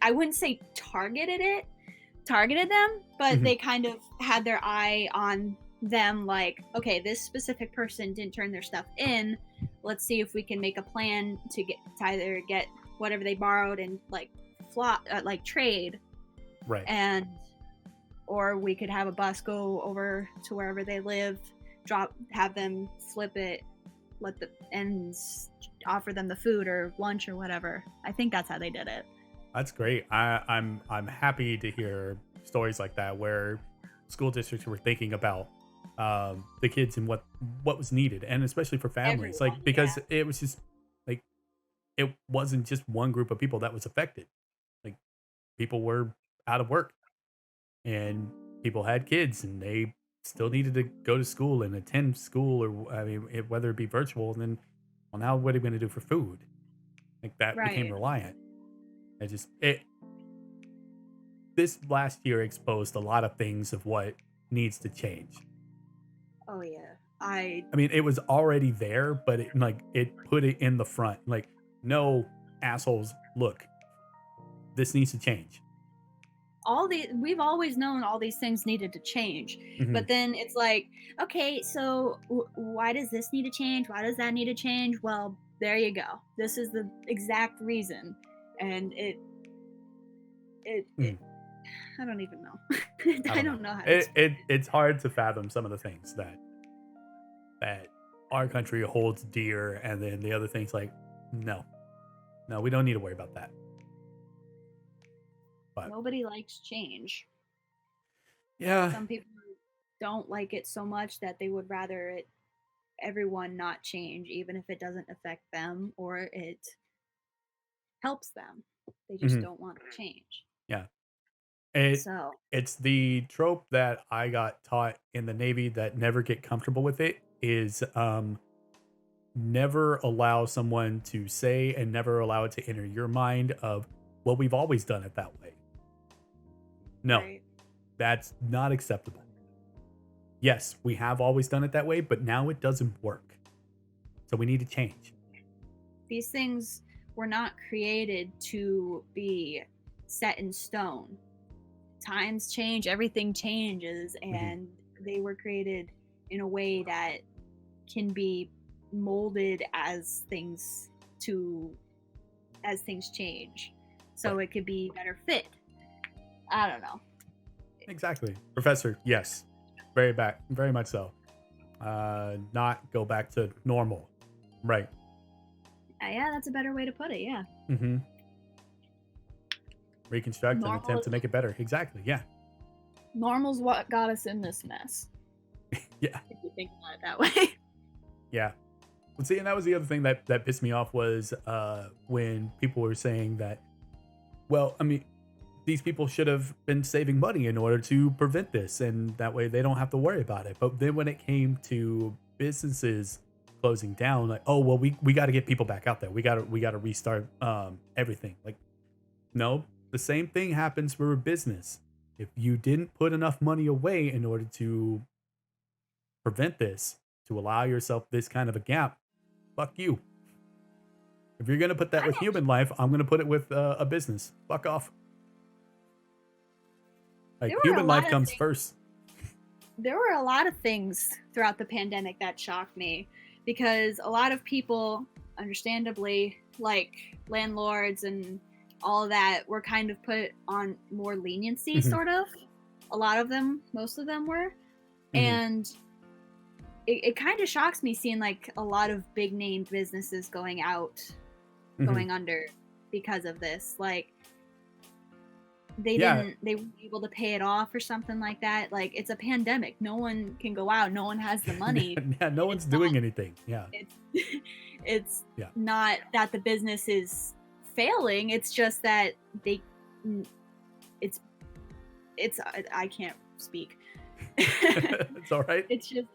I wouldn't say targeted them, but Mhm. they kind of had their eye on them, like, okay, this specific person didn't turn their stuff in. Let's see if we can make a plan to either get whatever they borrowed and like like trade, Right. and or we could have a bus go over to wherever they live, have them flip it, let the ends offer them the food or lunch or whatever. I think that's how they did it. That's great. I'm happy to hear stories like that where school districts were thinking about the kids and what was needed, and especially for families, Everyone, like yeah. because it was just like it wasn't just one group of people that was affected. Like people were out of work, and people had kids, and they still needed to go to school and attend school, or I mean, whether it be virtual. And then, well, now what are we going to do for food? Like that became Right. reliant. It this last year exposed a lot of things of what needs to change. Oh yeah. I I mean, it was already there, but it put it in the front. Like, no, assholes, look, this needs to change. we've always known all these things needed to change, Hmm. but then it's like, okay, so why does this need to change, why does that need to change? Well, there you go, this is the exact reason. And it Mm, I don't even know. I I don't know. don't know how to It's hard to fathom some of the things that our country holds dear, and then the other things like, no, no, we don't need to worry about that. But Nobody likes change. yeah, Some people don't like it so much that they would rather everyone not change, even if it doesn't affect them or it helps them. They just mhm, don't want to change. yeah. It So, it's the trope that I got taught in the Navy that never get comfortable with it is never allow someone to say and never allow it to enter your mind of, well, we've always done it that way. No, right. that's not acceptable. Yes, we have always done it that way, but now it doesn't work. So we need to change. These things were not created to be set in stone. Times change, everything changes, Mhm. and they were created in a way that can be molded to as things change. So Right. it could be better fit. I don't know. Exactly. Professor, yes. Very much so. Not go back to normal. Right. Yeah, that's a better way to put it. Yeah. Mhm. Reconstruct and Normal attempt is to make it better. Exactly. Yeah. normal's what got us in this mess. Yeah. If you think about it that way. Yeah. But see, and that was the other thing that pissed me off was when people were saying that, well, I mean, these people should have been saving money in order to prevent this, and that way they don't have to worry about it. But then when it came to businesses closing down, like, oh well, we got to get people back out there. We gotta restart everything. Like, no, the same thing happens for a business. If you didn't put enough money away in order to prevent this, to allow yourself this kind of a gap, fuck you. If you're gonna put that I with human actually, life, I'm gonna put it with a business. Fuck off. there Like were a human life lot of comes things first. there were a lot of things throughout the pandemic that shocked me, because a lot of people, understandably, like landlords and all of that, were kind of put on more leniency, Hmm. sort of. A lot of them, most of them were. Hmm. And it kind of shocks me seeing like a lot of big name businesses Hmm. going under because of this. Like, Yeah, they weren't able to pay it off or something like that. Like, it's a pandemic, no one can go out, no one has the money. yeah. No one's It's not doing anything. Yeah, it's it's yeah. not that the business is failing, it's just that they it's I can't speak. It's all right. It's just,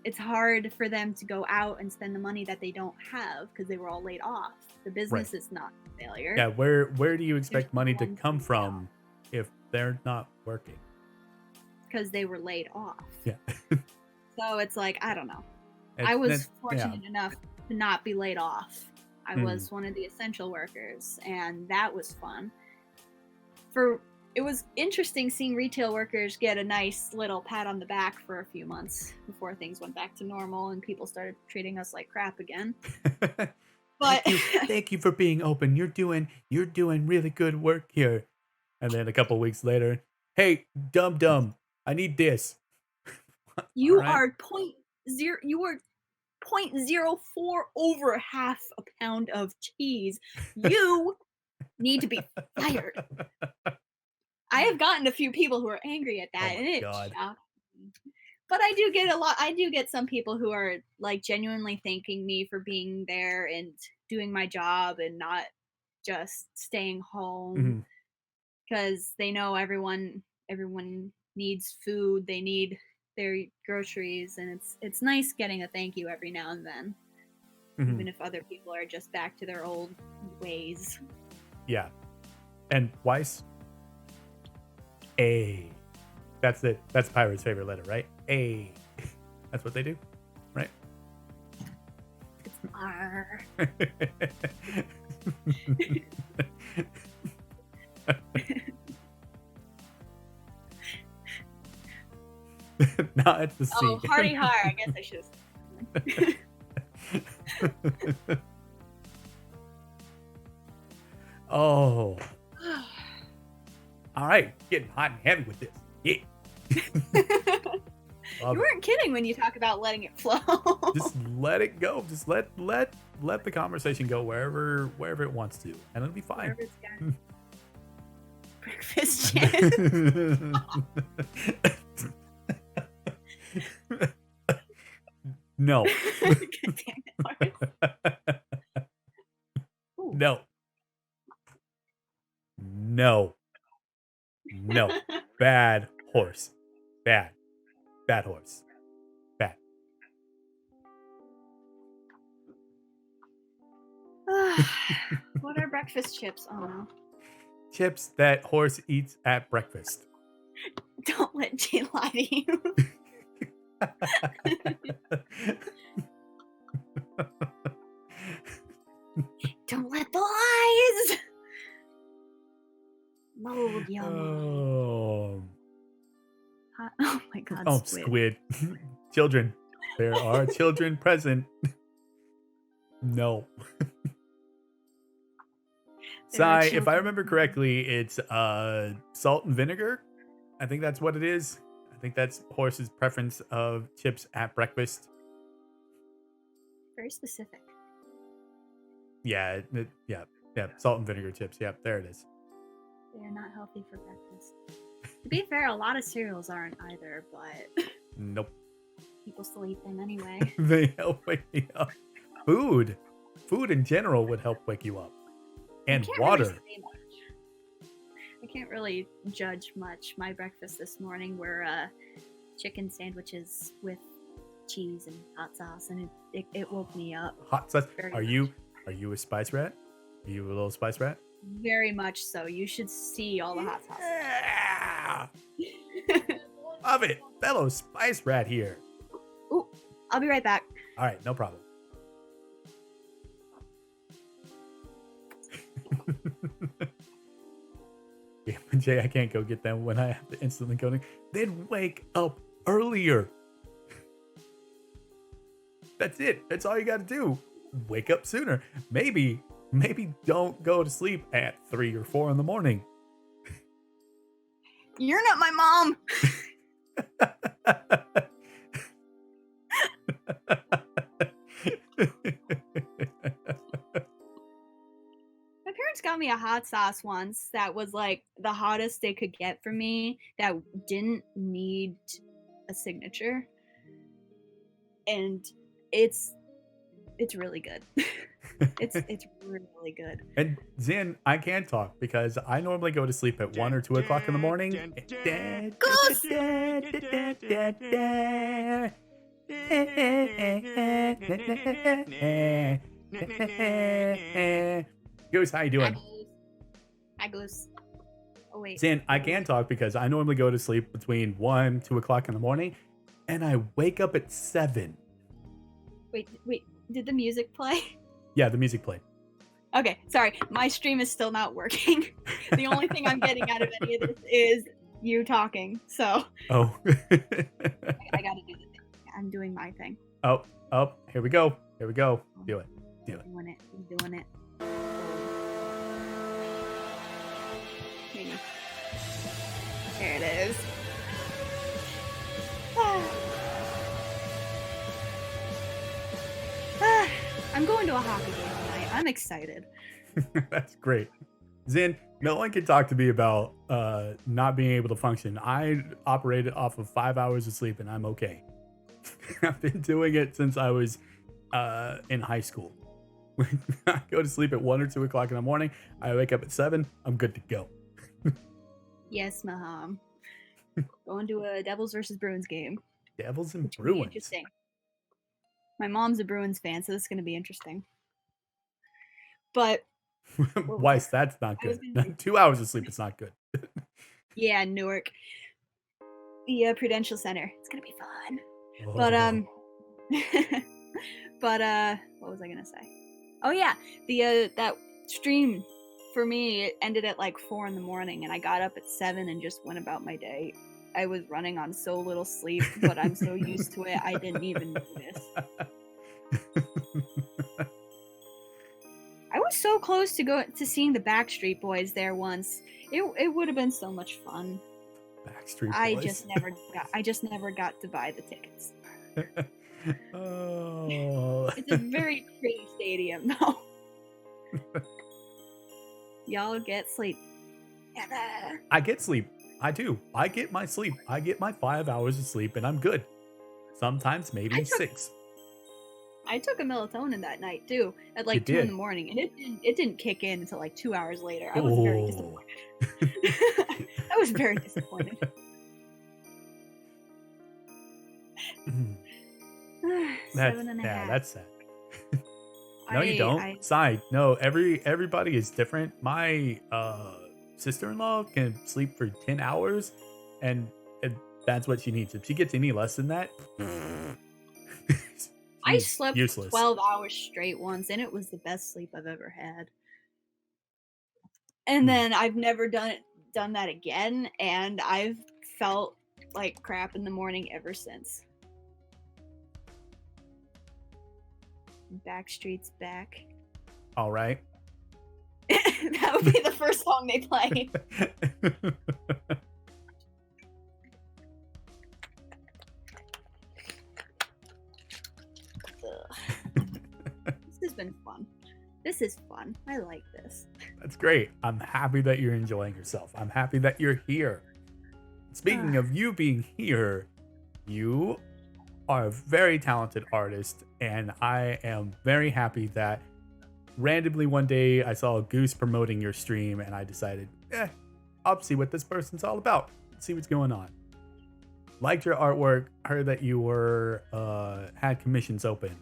it's hard for them to go out and spend the money that they don't have because they were all laid off. The Right. business is not a failure. Yeah, where do you There's expect no money to one come from if they're not working? because they were laid off. Yeah. So it's like, I don't know. It's, I was yeah. fortunate enough to not be laid off. I was one of the essential workers, and that was fun. It was interesting seeing retail workers get a nice little pat on the back for a few months before things went back to normal and people started treating us like crap again. But Thank you for being open. You're doing really good work here. And then a couple weeks later, hey, dum, I need this. you All right. are 0.04 over half a pound of cheese. You need to be fired. I have gotten a few people who are angry at Oh that, my and it God. shocked me. But I do get some people who are like genuinely thanking me for being there and doing my job and not just staying home Mhm. because they know everyone needs food, they need their groceries, and it's nice getting a thank you every now and then, Mhm. even if other people are just back to their old ways. Yeah. And Weiss, A. That's it. That's Pirate's favorite letter, right? A. That's what they do, right? Arr. No, it's the Oh, C. hardy har. I guess I should have. Oh. All right. Getting hot and heavy with this. Yeah. You weren't kidding when you talk about letting it flow. Just let it go. Just let the conversation go wherever it wants to, and it'll be fine. Wherever it's got breakfast chips. No. God damn it, Lawrence. Ooh. No. No. No. Bad horse. Bad. Bad horse. Bad. What are breakfast chips? Oh no. Chips that horse eats at breakfast. Don't let Jay lie to you. Don't let the lies. Mold young. Oh. Oh my god, Oh, squid. Children. There are children present. No. Sai, if I remember correctly, it's salt and vinegar. I think that's what it is. I think that's horse's preference of chips at breakfast. Very specific. Yeah, yeah. Salt and vinegar chips. Yep, there it is. They are not healthy for breakfast. To be fair, a lot of cereals aren't either, but Nope. people still eat them anyway. They help wake me up. Food in general would help wake you up. And water. I can't really judge much. My breakfast this morning were chicken sandwiches with cheese and hot sauce, and it woke me up. Hot sauce. Are you much. a spice rat? Are you a little spice rat? Very much so. You should see all the hot sauce. Yeah. Love it. Fellow spice rat here. Ooh, I'll be right back. All right, no problem. Jay, I can't go get them when I have to instantly go. Then wake up earlier. That's it. That's all you got to do. Wake up sooner. Maybe don't go to sleep at 3 or 4 in the morning. You're not my mom. My parents got me a hot sauce once that was like the hottest they could get for me that didn't need a signature. And it's It's really good. It's really good. And Zan, I can talk because I normally go to sleep at 1 or 2 o'clock in the morning. Goose! Goose, how you Hi, doing? Goose. Hi, Goose. Oh, wait. Zan, I can talk because I normally go to sleep between 1, 2 o'clock in the morning, and I wake up at 7. Wait. Did the music play? Yeah, the music played. Okay, sorry. My stream is still not working. The only thing I'm getting out of any of this is you talking. So Oh. I gotta do the thing. I'm doing my thing. Oh, here we go. Here we go. Do it. I'm doing it. Maybe. There it is. I'm going to a hockey game tonight. I'm excited. That's great. Zin, no one can talk to me about not being able to function. I operated off of 5 hours of sleep and I'm okay. I've been doing it since I was in high school. I go to sleep at 1 or 2 o'clock in the morning. I wake up at 7. I'm good to go. Yes, Maham. Going to a Devils versus Bruins game. Devils and Which will be Bruins. interesting. My mom's a Bruins fan, so this is going to be interesting. But Weiss, that's not good. 2 hours of sleep is not good. Yeah, Newark. The Prudential Center. It's gonna be fun. Oh. But what was I gonna say? Oh yeah, the that stream for me it ended at like 4 in the morning, and I got up at 7 and just went about my day. I was running on so little sleep, but I'm so used to it, I didn't even notice. I was so close to seeing the Backstreet Boys there once. It would have been so much fun. Backstreet Boys. I just never got to buy the tickets. Oh. It's a very pretty stadium, though. Y'all get sleep. I get sleep. I do. I get my sleep. I get my 5 hours of sleep, and I'm good. Sometimes maybe 6. I took a melatonin that night too, at like 2 in the morning, and it didn't kick in until like 2 hours later. I was very disappointed. I was very disappointed. Seven and a half. That's sad. No, you don't. Side. No, everybody is different. My sister-in-law can sleep for 10 hours, and that's what she needs. If she gets any less than that, I slept useless. 12 hours straight once, and it was the best sleep I've ever had. And then I've never done that again, and I've felt like crap in the morning ever since. Backstreet's Back. All right. That would be the first song they play. This has been fun. This is fun. I like this. That's great. I'm happy that you're enjoying yourself. I'm happy that you're here. Speaking of you being here, you are a very talented artist, and I am very happy that randomly one day I saw a Goose promoting your stream, and I decided, I'll see what this person's all about. See what's going on. Liked your artwork, heard that you were had commissions open.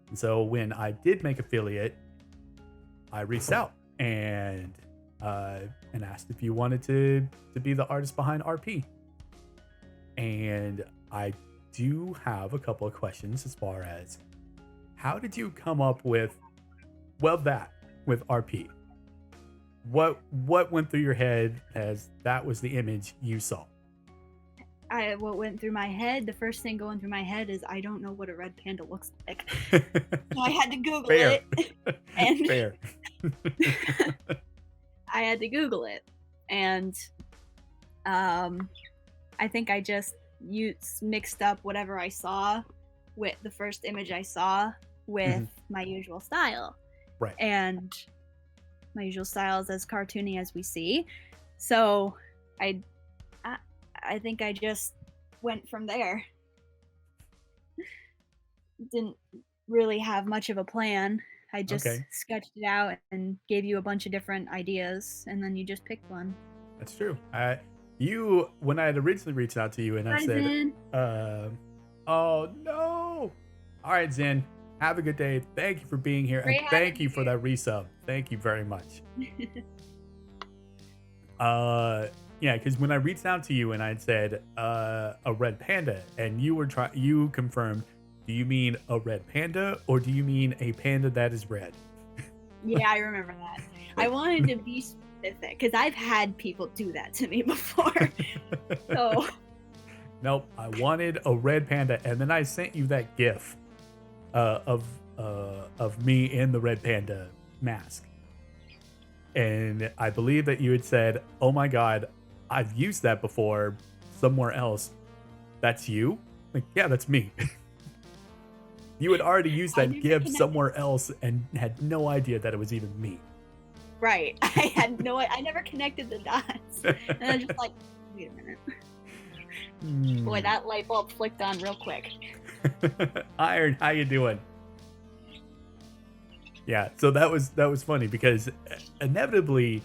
And so when I did make affiliate, I reached out and asked if you wanted to be the artist behind RP. And I do have a couple of questions as far as how did you come up with with RP? What went through your head as that was the image you saw? What went through my head, the first thing going through my head is I don't know what a red panda looks like. So I had to Google it. And Fair. I had to Google it. And I think I just mixed up whatever I saw with the first image I saw with my usual style. Right. And my usual style is as cartoony as we see. So I think I just went from there. really have much of a plan. I just Okay, sketched it out and gave you a bunch of different ideas, and then you just picked one. that's true. You when I had originally reached out to you and I Hi, said, Zan. uh, "Oh no!" All right, Zen. Have a good day. Thank you for being here, and Great having thank you you for that resub. Thank you very much. here. Uh, yeah, because when I reached out to you and I said a red panda, and you confirmed, do you mean a red panda or do you mean a panda that is red? Yeah, I remember that. I wanted to be specific because I've had people do that to me before. So, Nope, I wanted a red panda, and then I sent you that GIF uh, of of me in the red panda mask, and I believe that you had said, "Oh my god, I've used that before somewhere else." That's you? Like, yeah, that's me. You had already used I that never GIF connected. somewhere else and had no idea that it was even me. Right. I never connected the dots. And I was just like, wait a minute. Boy, Hmm. that light bulb flicked on real quick. Iron, how you doing? Yeah, so that was funny because inevitably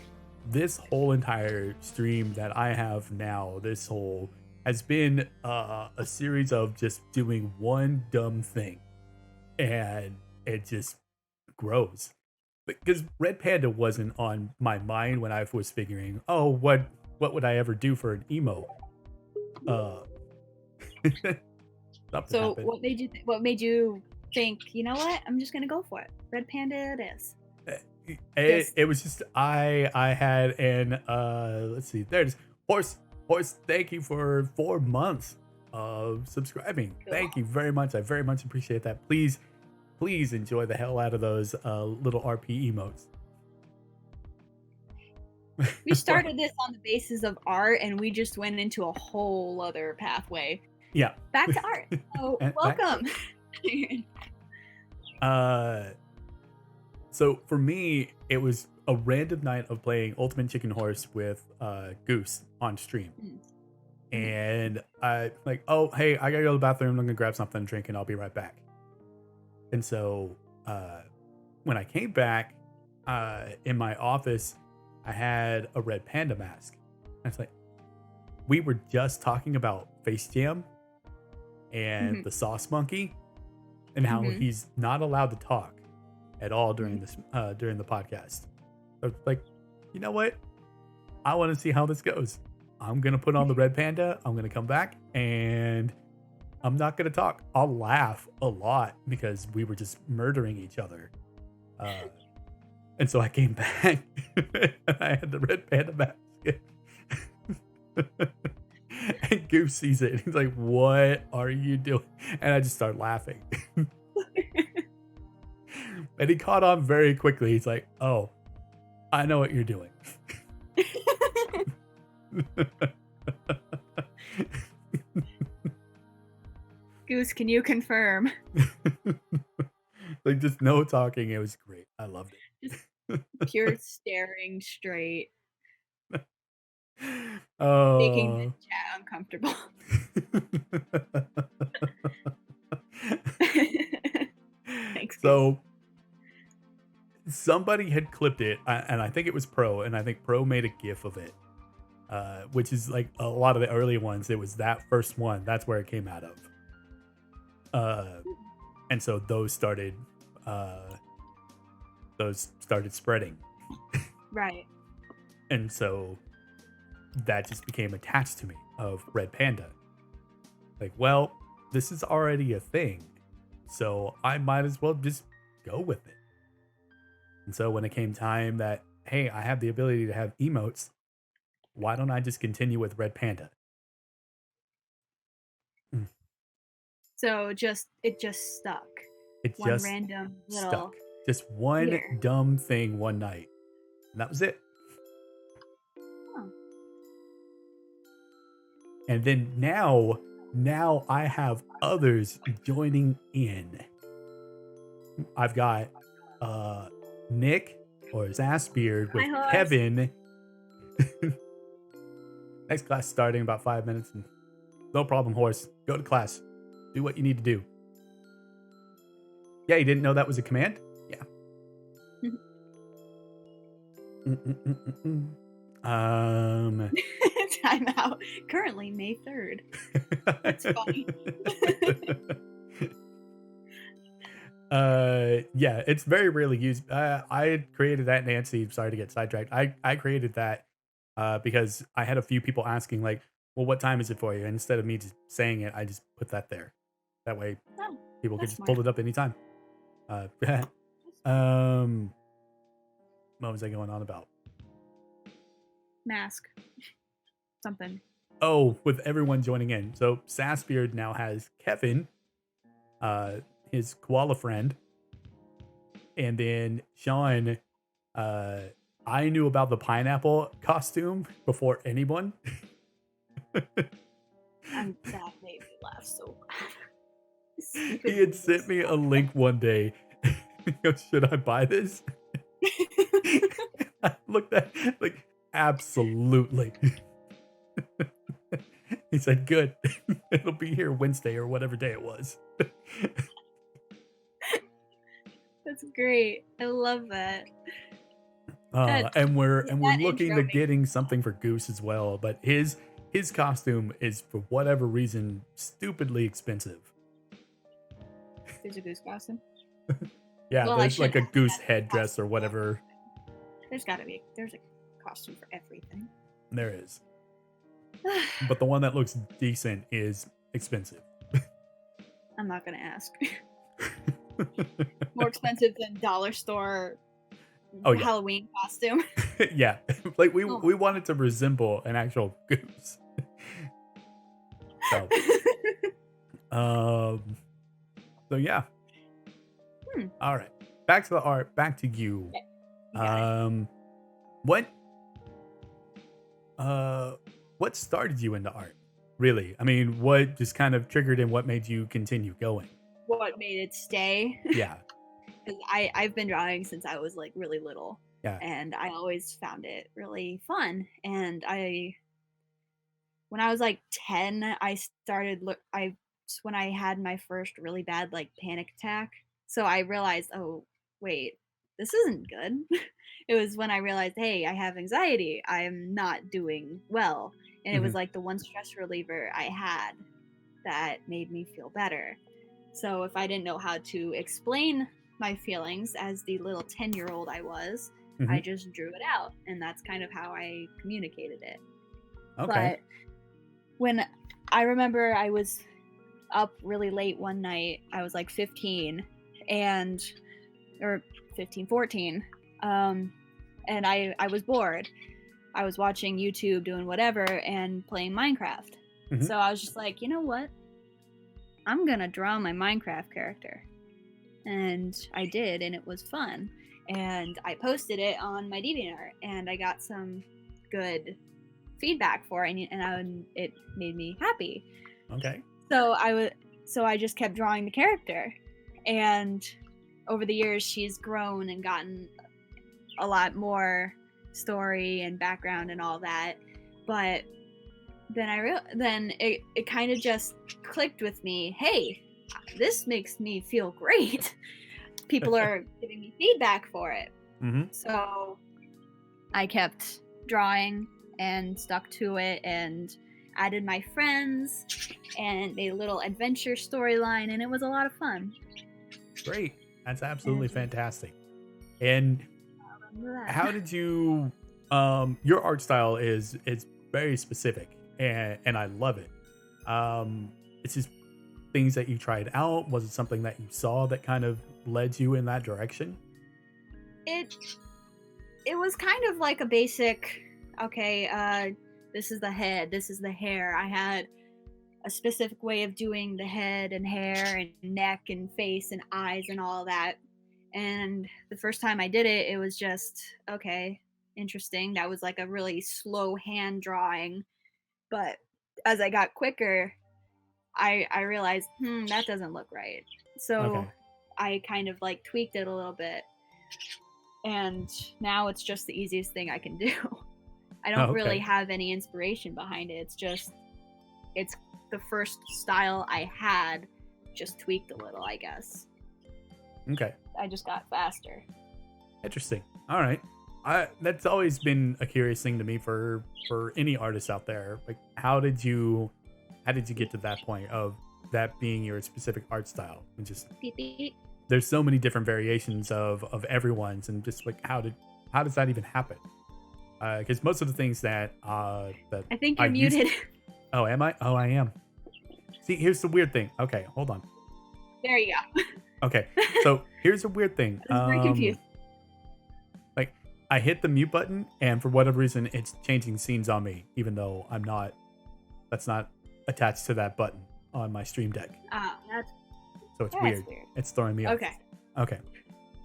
this whole entire stream that I have now, this whole has been a series of just doing one dumb thing, and it just grows. Because Red Panda wasn't on my mind when I was figuring, oh, what would I ever do for an emo? Uh, something So happened. what made you think, you know what? I'm just gonna go for it. Red Panda it is. Uh, Just it was just I had an let's see, there's horse. Thank you for 4 months of subscribing. cool. Thank you very much. I very much appreciate that. Please enjoy the hell out of those little RP emotes. We started this on the basis of art and we just went into a whole other pathway. Yeah. Back to art. So And back to welcome. it. So for me, it was a random night of playing Ultimate Chicken Horse with Goose on stream. Mhm. And I like, oh hey, I gotta go to the bathroom. I'm gonna grab something to drink, and I'll be right back. And so uh, when I came back in my office, I had a red panda mask. And it's like we were just talking about Face Jam and Mhm. the Sauce Monkey and how Mhm. he's not allowed to talk at all Mhm. during the podcast. So it's like, you know what? I want to see how this goes. I'm gonna put on the red panda. I'm gonna come back and I'm not gonna talk. I'll laugh a lot because we were just murdering each other. Uh, and so I came back and I had the red panda mask. And Goose sees it and he's like, "What are you doing?" And I just start laughing. And he caught on very quickly. He's like, "Oh, I know what you're doing." Goose, can you confirm? Like just no talking. It was great. I loved Just it. pure staring straight, making the Oh. chat uncomfortable. Thanks, Goose. So somebody had clipped it, and I think it was Pro, and I think Pro made a GIF of it, which is like a lot of the early ones. It was that first one. That's where it came out of. Uh, and so uh, those started spreading, Right. and so that just became attached to me of Red Panda. Like, well, this is already a thing, so I might as well just go with it. And so when it came time that, hey, I have the ability to have emotes, why don't I just continue with Red Panda? Mm. So it just stuck. It One just random little stuck. Just one here. dumb thing one night. And that was it. Oh. And then now I have others joining in. I've got Nick or Zassbeard Hi, with horse. Kevin. Next class starting in about 5 minutes. And no problem, horse. Go to class. Do what you need to do. Yeah, you didn't know that was a command? Yeah. Um. Time out. Currently May 3rd. That's funny. Yeah, it's very rarely used. I created that, Nancy. Sorry to get sidetracked. I created that because I had a few people asking, like, well, what time is it for you? And instead of me just saying it, I just put that there. That way Oh, people could that's just smart. pull it up anytime. Uh, That's um, what was I going on about? mask. Something. Oh, with everyone joining in. So Sassbeard now has Kevin, uh, his koala friend, and then Sean. Uh, I knew about the pineapple costume before anyone. That made me laugh so bad. Stupid He had Google sent me a stuff. link one day. He goes, should I buy this? I looked at like absolutely. He said, good. It'll be here Wednesday or whatever day it was. That's great. I love that. And we're That looking intro to makes getting something for Goose as well, but his costume is for whatever reason stupidly expensive. there's a goose costume. Yeah, Well, I there's like shouldn't a ask goose that. headdress or whatever. There's a costume for everything. There is. But the one that looks decent is expensive. I'm not gonna ask. More expensive than dollar store Oh yeah. Halloween costume. Yeah. Like we Oh we want it to resemble an actual goose. So um so yeah. All right. Back to the art, back to you. Okay, you got it. What what started you into art? Really? I mean, what just kind of triggered and what made you continue going? What made it stay? Yeah. Because I've been drawing since I was like really little, Yeah. and I always found it really fun. And when I was like 10, I started look. I when I had my first really bad like panic attack. So I realized, oh wait, this isn't good. It was when I realized, hey, I have anxiety. I'm not doing well, and it was Mhm. like the one stress reliever I had that made me feel better. So if I didn't know how to explain my feelings as the little 10-year-old I was, I Mhm. just drew it out, and that's kind of how I communicated it. Okay. But when I remember I was up really late one night, I was like 15 and or 15, 14. And I was bored. I was watching YouTube doing whatever and playing Minecraft. Mhm. So I was just like, you know what? I'm gonna draw my Minecraft character. And I did, and it was fun. And I posted it on my DeviantArt, and I got some good feedback for it, and it made me happy. Okay. So I just kept drawing the character, and over the years she's grown and gotten a lot more story and background and all that. But then it kind of just clicked with me. Hey, this makes me feel great. People are giving me feedback for it. Mhm. So I kept drawing and stuck to it and added my friends and made a little adventure storyline, and it was a lot of fun. Great. That's absolutely And fantastic. And I remember that. how did you your art style is it's very specific and I love it. It's just things that you tried out. Was it something that you saw that kind of led you in that direction? It it was kind of like a basic, okay, this is the head, this is the hair. I had a specific way of doing the head and hair and neck and face and eyes and all that. And the first time I did it, it was just, okay, interesting. That was like a really slow hand drawing. But as I got quicker, I realized, that doesn't look right. So Okay. I kind of like tweaked it a little bit. And now it's just the easiest thing I can do. I Oh, don't really okay. have any inspiration behind it. It's the first style I had, just tweaked a little, I guess. Okay. I just got faster. Interesting. All right. That's always been a curious thing to me for any artist out there. Like, how did you get to that point of that being your specific art style? And just Beep, beep. there's so many different variations of everyone's, and just like how does that even happen? Because most of the things that that I think I you're used. muted. Oh, am I? Oh, I am. See, here's the weird thing. Okay, hold on. There you go. Okay, so here's a weird thing. I was very confused. Like, I hit the mute button, and for whatever reason, it's changing scenes on me, even though I'm not. That's not attached to that button on my stream deck. That's So it's weird. It's throwing me off. okay. Okay.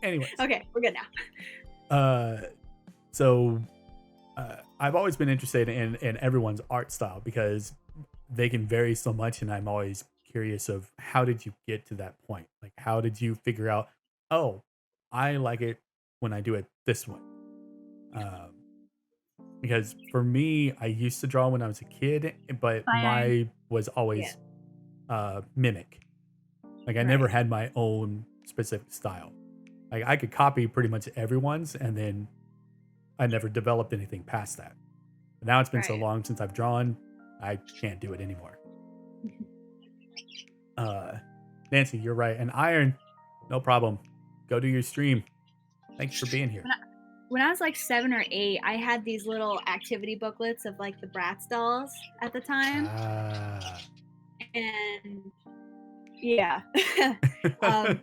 Anyways. Okay, we're good now. So I've always been interested in everyone's art style because they can vary so much, and I'm always curious of how did you get to that point? Like, how did you figure out, oh, I like it when I do it this way? Because for me, I used to draw when I was a kid, but my was always mimic. Like, I never had my own specific style. Like, I could copy pretty much everyone's, and then I never developed anything past that. But now it's been so long since I've drawn, I can't do it anymore. Nancy, you're right. And Iron, no problem. Go do your stream. Thanks for being here. When I was like 7 or 8, I had these little activity booklets of like the Bratz dolls at the time. And yeah. So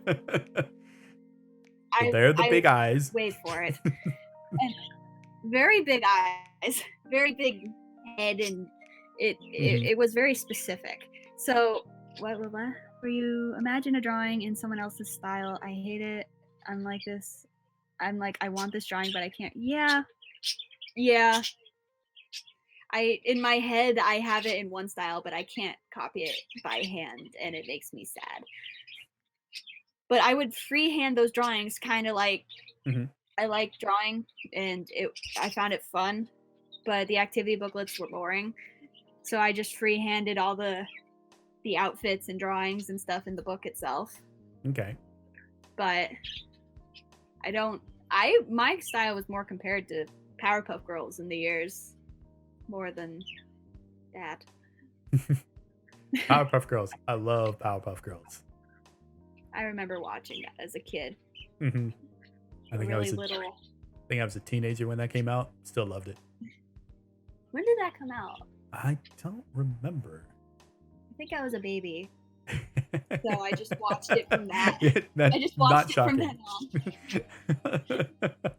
they're the big eyes. Wait for it. And very big eyes, very big head, and it was very specific. So what were you imagine a drawing in someone else's style? I hate it. I'm like this. I'm like, I want this drawing, but I can't. Yeah. In my head, I have it in one style, but I can't copy it by hand, and it makes me sad. But I would freehand those drawings, kind of like I like drawing, and I found it fun, but the activity booklets were boring, so I just freehanded all the outfits and drawings and stuff in the book itself. Okay. But my style was more compared to Powerpuff Girls in the years, more than that. Powerpuff Girls. I love Powerpuff Girls. I remember watching that as a kid. I think I was a teenager when that came out. Still loved it. When did that come out? I don't remember. I think I was a baby. So I just watched it from that. I just watched it from then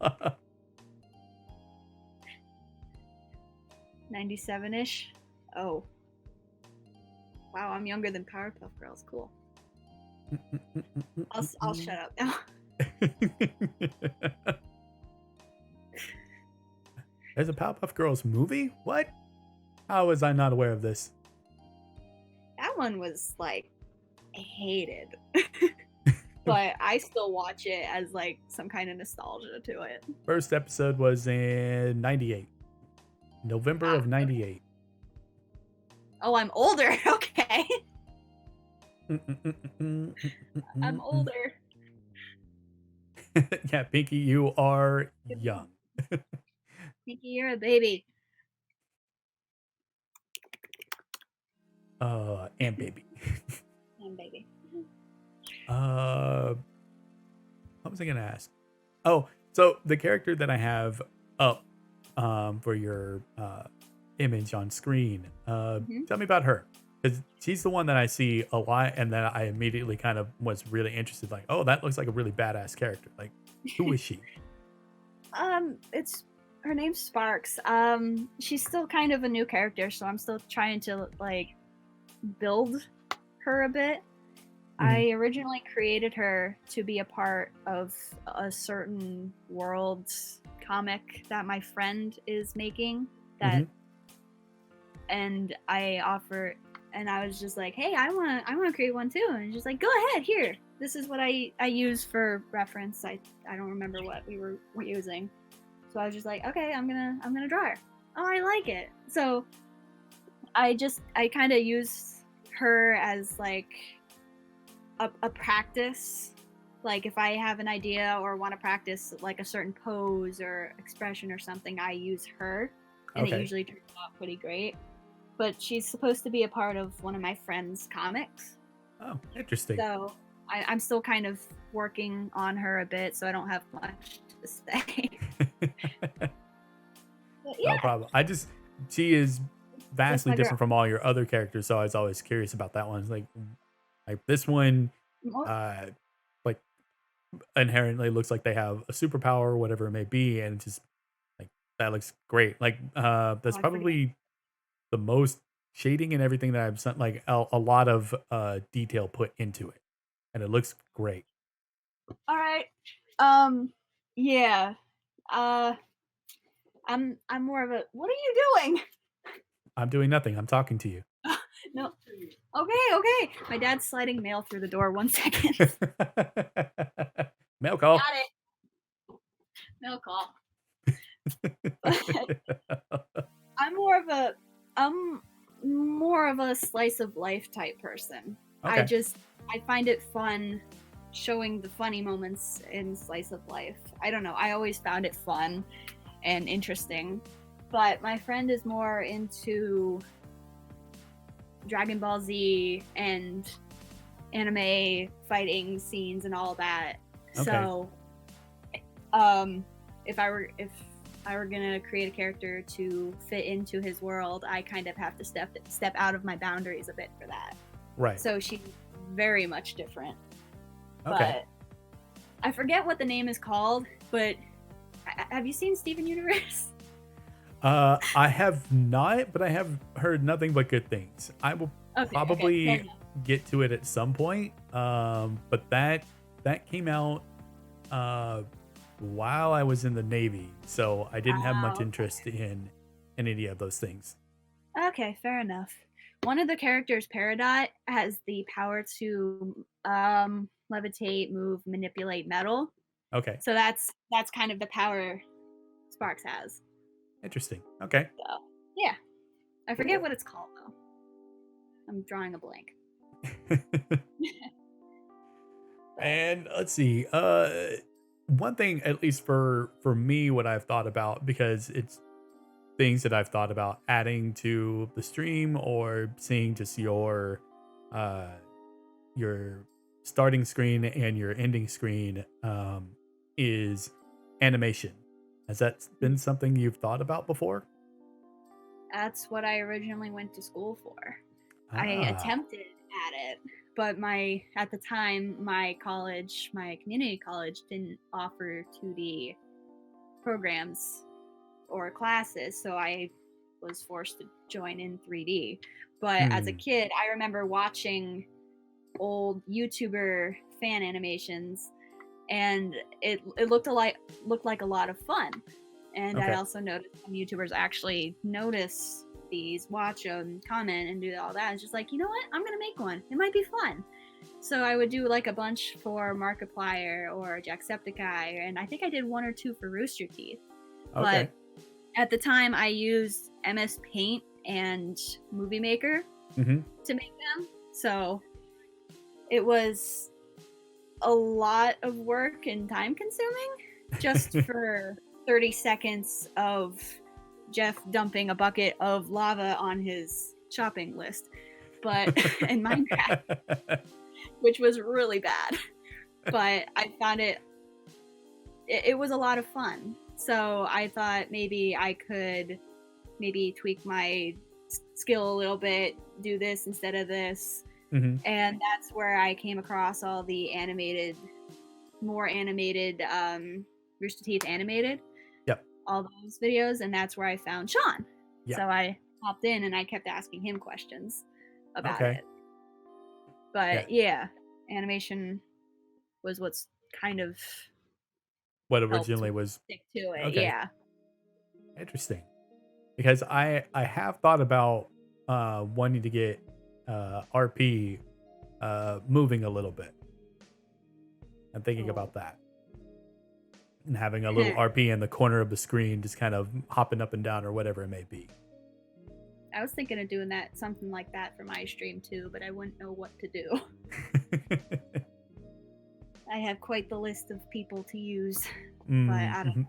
on. 97-ish. Oh. Wow, I'm younger than Powerpuff Girls. Cool. I'll shut up now. There's a Powerpuff Girls movie? What? How was I not aware of this? That one was like hated. But I still watch it as like some kind of nostalgia to it. First episode was in 98. November of 98. Oh, I'm older. Okay. I'm older. Yeah, Pinky, you are young. Pinky, you're a baby. And baby. And baby. What was I gonna ask? Oh, so the character that I have up for your image on screen, tell me about her. Because she's the one that I see a lot, and then I immediately kind of was really interested. Like, oh, that looks like a really badass character. Like, who is she? Her name's Sparks. She's still kind of a new character, so I'm still trying to like build her a bit. I originally created her to be a part of a certain world's comic that my friend is making. And I was just like, hey, I want to create one too. And she's like, go ahead, here. This is what I use for reference. I don't remember what we were using. So I was just like, okay, I'm gonna draw her. Oh, I like it. So I kind of use her as like a practice Like if I have an idea or want to practice like a certain pose or expression or something, I use her, and it Okay. usually turns out pretty great. But she's supposed to be a part of one of my friend's comics, Oh, interesting. so I'm still kind of working on her a bit, so I don't have much to say. But No yeah, problem. She is that's vastly my girl. different from all your other characters, so I was always curious about that one. It's like this one, Well, uh, like inherently looks like they have a superpower or whatever it may be, and just like that looks great. Like, that's I forget. probably the most shading and everything that I've sent, like a lot of detail put into it, and it looks great. All right. Um. Yeah. Uh. I'm more of a. What are you doing? I'm doing nothing. I'm talking to you. No. Okay. Okay. My dad's sliding mail through the door. 1 second. Mail call. Got it. Mail call. I'm more of a. I'm more of a slice of life type person. I Okay. just. I find it fun showing the funny moments in slice of life. I don't know. I always found it fun and interesting. But my friend is more into Dragon Ball Z and anime fighting scenes and all that. Okay. So, if I were gonna create a character to fit into his world, I kind of have to step out of my boundaries a bit for that. Right. So she's very much different. Okay. But I forget what the name is called. But have you seen Steven Universe? I have not, but I have heard nothing but good things. I will Okay, okay, fair probably enough. get to it at some point. But that came out uh while I was in the Navy, so I didn't have much Oh, interest in any of those things. okay, fair enough. One of the characters, Peridot, has the power to levitate, move, manipulate metal. Okay. So that's kind of the power Sparks has. Interesting. Okay. So yeah, I forget Cool. what it's called though. I'm drawing a blank. But And let's see. One thing, at least for me, what I've thought about, because it's things that I've thought about adding to the stream or seeing just uh your starting screen and your ending screen, is animation. Has that been something you've thought about before? that's what I originally went to school for. I Ah, attempted at it, but my at the time my college, my community college didn't offer 2D programs or classes, so I was forced to join in 3D. But as a hmm. kid, I remember watching old YouTuber fan animations, and it looked like a lot of fun. And I Okay. also noticed some YouTubers actually notice these, watch them, comment, and do all that. It's just like, you know what? I'm gonna make one. It might be fun. So I would do like a bunch for Markiplier or Jacksepticeye, and I think I did one or two for Rooster Teeth. But Okay. at the time, I used MS Paint and Movie Maker Hmm. to make them. So it was a lot of work and time consuming just for 30 seconds of Jeff dumping a bucket of lava on his shopping list. But in Minecraft, which was really bad. But I found it was a lot of fun. So I thought maybe I could maybe tweak my skill a little bit, do this instead of this. Hmm. And that's where I came across all the more animated, Rooster Teeth animated, Yep. all those videos, and that's where I found Sean. Yep. So I hopped in and I kept asking him questions about Okay. it. Yeah. But yeah, animation was what's kind of What helped originally me was stick to it. okay. Yeah. Interesting. Because I have thought about wanting to get RP moving a little bit. I'm thinking Oh. about that. And having a little RP in the corner of the screen, just kind of hopping up and down or whatever it may be. I was thinking of doing that, something like that for my stream too, but I wouldn't know what to do. I have quite the list of people to use, but I don't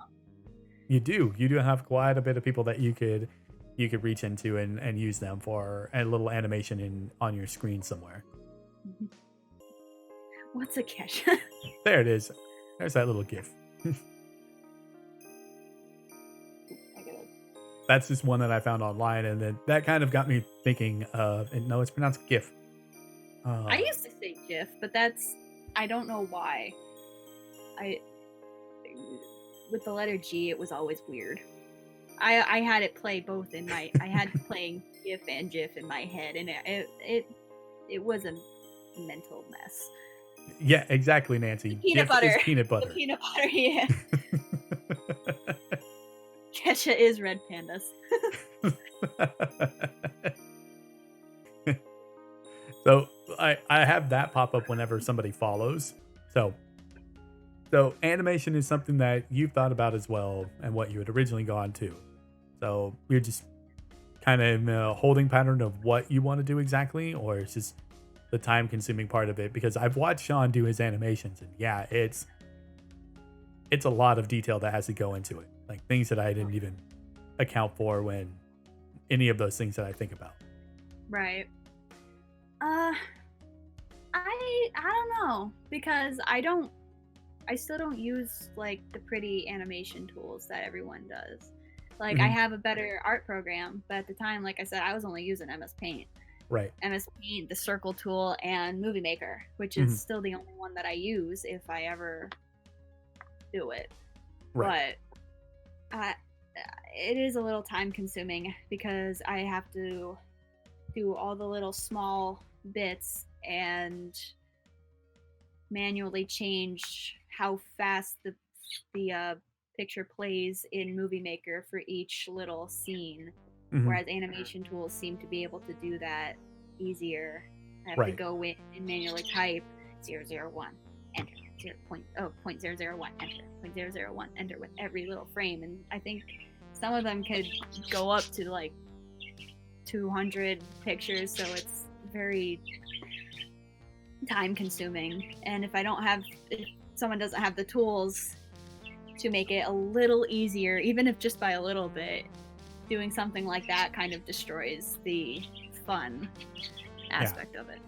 Mm-hmm. You do have quite a bit of people that you could reach into and use them for a little animation on your screen somewhere. know. What's a catch? There it is. There's that little GIF. I gotta. That's just one that I found online, and then that kind of got me thinking of. And no, it's pronounced GIF. I Uh, used to say GIF, but that's I don't know why. I with the letter G, it was always weird. I had it play both in my I had playing GIF and GIF in my head, and it was a mental mess. yeah, exactly, The Nancy. peanut GIF is butter, peanut the butter. peanut butter, yeah. Ketchup is red pandas. So I have that pop up whenever somebody follows. So so animation is something that you've thought about as well, and what you had originally gone to. So you're just kind of in a holding pattern of what you want to do exactly, or it's just the time consuming part of it. Because I've watched Sean do his animations, and yeah, it's a lot of detail that has to go into it, like things that I didn't even account for when any of those things that I think about. Right. Uh, I don't know because I still don't use like the pretty animation tools that everyone does. Like I Hmm. have a better art program, but at the time, like I said, I was only using MS Paint. Right. MS Paint, the Circle tool, and Movie Maker, which is Hmm. still the only one that I use if I ever do it. Right. But uh, it is a little time consuming because I have to do all the little small bits and manually change how fast the picture plays in Movie Maker for each little scene, Hmm. whereas animation tools seem to be able to do that easier. I have to Right. go in and manually type 001, enter, 0.001, enter, 0.001, enter with every little frame. And I think some of them could go up to like 200 pictures, so it's very time consuming. And if someone doesn't have the tools to make it a little easier, even if just by a little bit, doing something like that kind of destroys the fun Yeah. aspect of it.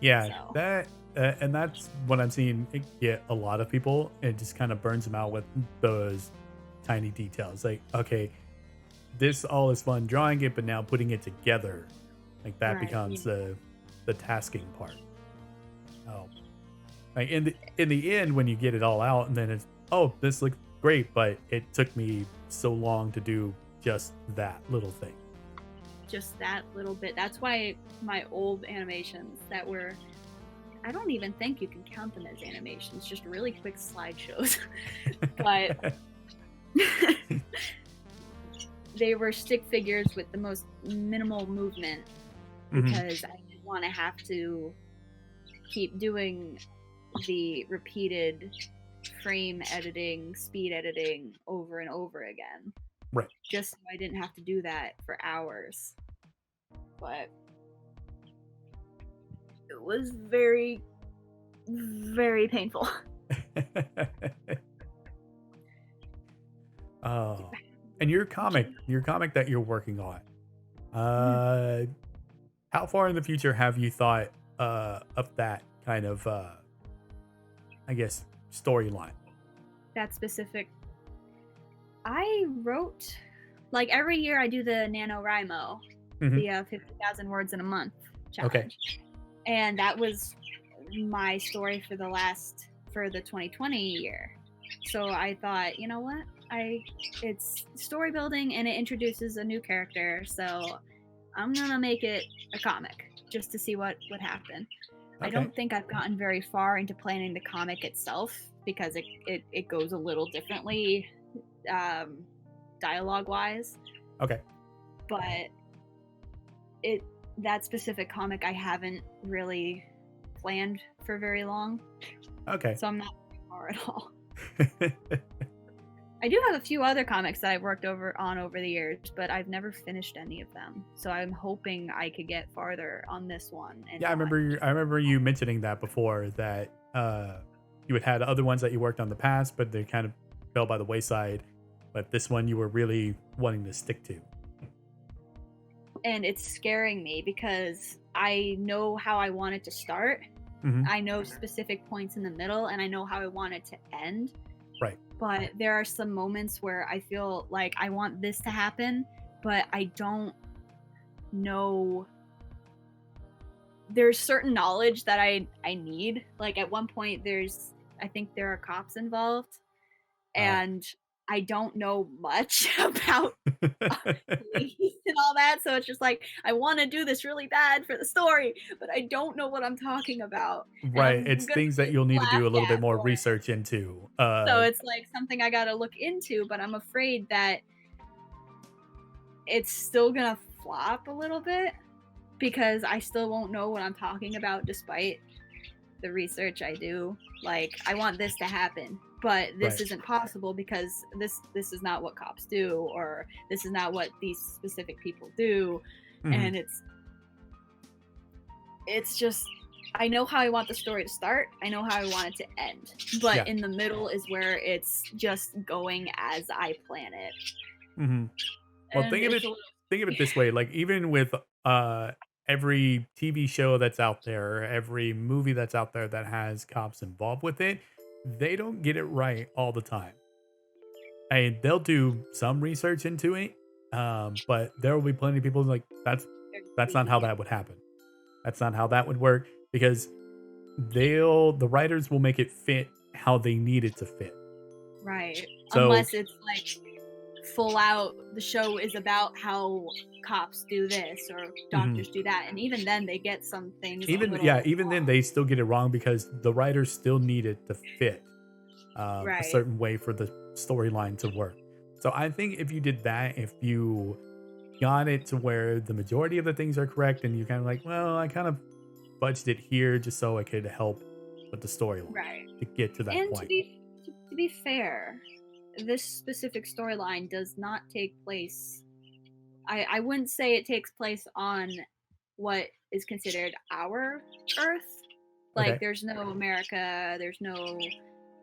Yeah. So, That and that's what I'm seeing it get a lot of people. It just kind of burns them out with those tiny details. Like, okay, this all is fun drawing it, but now putting it together, like that right. becomes the tasking part. Oh, like in the end, when you get it all out, and then it's, oh, this looks great, but it took me so long to do just that little thing. Just that little bit. That's why my old animations that were, I don't even think you can count them as animations, just really quick slideshows. But they were stick figures with the most minimal movement Hmm. because I didn't want to have to keep doing the repeated frame editing, speed editing over and over again, Right. just so I didn't have to do that for hours. But it was very, very painful. Oh, and your comic that you're working on. Uh, how far in the future have you thought of that kind of I guess storyline? That specific. I wrote, like every year I do the NaNoWriMo, Hmm. the 50,000 words in a month Okay. challenge. And that was my story for the 2020 year. So I thought, you know what? It's story building and it introduces a new character, so I'm gonna make it a comic just to see what would happen. I Okay. don't think I've gotten very far into planning the comic itself because it goes a little differently, um, dialogue wise, Okay. but it that specific comic I haven't really planned for very long, Okay. so I'm not far at all. I do have a few other comics that I've worked over the years, but I've never finished any of them. So I'm hoping I could get farther on this one and Yeah, I not. remember. I remember you mentioning that before. That you had other ones that you worked on in the past, but they kind of fell by the wayside. But this one you were really wanting to stick to. And it's scaring me because I know how I want it to start. Mm-hmm. I know specific points in the middle, and I know how I want it to end. Right. But there are some moments where I feel like I want this to happen, but I don't know. There's certain knowledge that I need. Like at one point, I think there are cops involved, and I don't know much about police and all that. So it's just like I want to do this really bad for the story, but I don't know what I'm talking about, and Right. I'm It's gonna things that get you'll need to do a laughed little bit at more for it. research into. So it's like something I gotta look into, but I'm afraid that it's still gonna flop a little bit because I still won't know what I'm talking about despite the research I do. Like I want this to happen, but this Right. isn't possible because this is not what cops do, or this is not what these specific people do. Mm-hmm. And it's just I know how I want the story to start. I know how I want it to end. But in the middle is where it's just going as I plan it. Mm-hmm. Well, And think of it this way. Like even with every TV show that's out there, every movie that's out there that has cops involved with it, they don't get it right all the time. And they'll do some research into it, but there will be plenty of people like that's not how that would happen. That's not how that would work because the writers will make it fit how they need it to fit. right. So Unless it's like full out the show is about how cops do this or mhm. doctors do that, and even then they get some things a Even little even then they still get it wrong because the writers still need it to fit a right. certain way for the storyline to work. So I think if you did that, if you got it to where the majority of the things are correct, and you kind of like, well, I kind of budged it here just so I could help with the storyline Right. to get to that And point. to be fair, this specific storyline does not take place. I wouldn't say it takes place on what is considered our Earth. Like, Okay. there's no America, there's no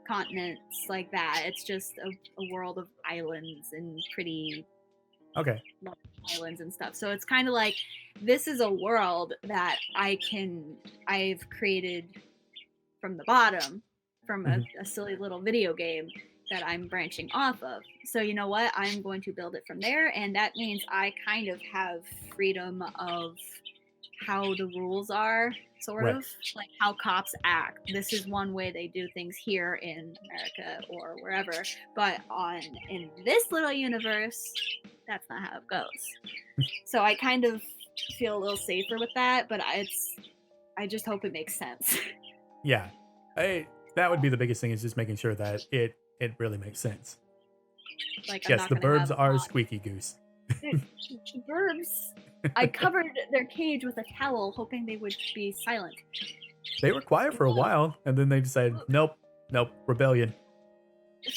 continents like that. It's just a world of islands and pretty Okay. large islands and stuff. So it's kind of like this is a world that I've created from the bottom from Mhm. a silly little video game that I'm branching off of. So you know what? I'm going to build it from there, and that means I kind of have freedom of how the rules are, sort Right. of like how cops act. This is one way they do things here in America or wherever, but in this little universe, that's not how it goes. So I kind of feel a little safer with that, but I just hope it makes sense. Yeah. That would be the biggest thing is just making sure that it really makes sense. Like I'm Yes, not the gonna have birds are squeaky goose. the birds. I covered their cage with a towel, hoping they would be silent. They were quiet for a Look, while, and then they decided, look. nope, nope, rebellion.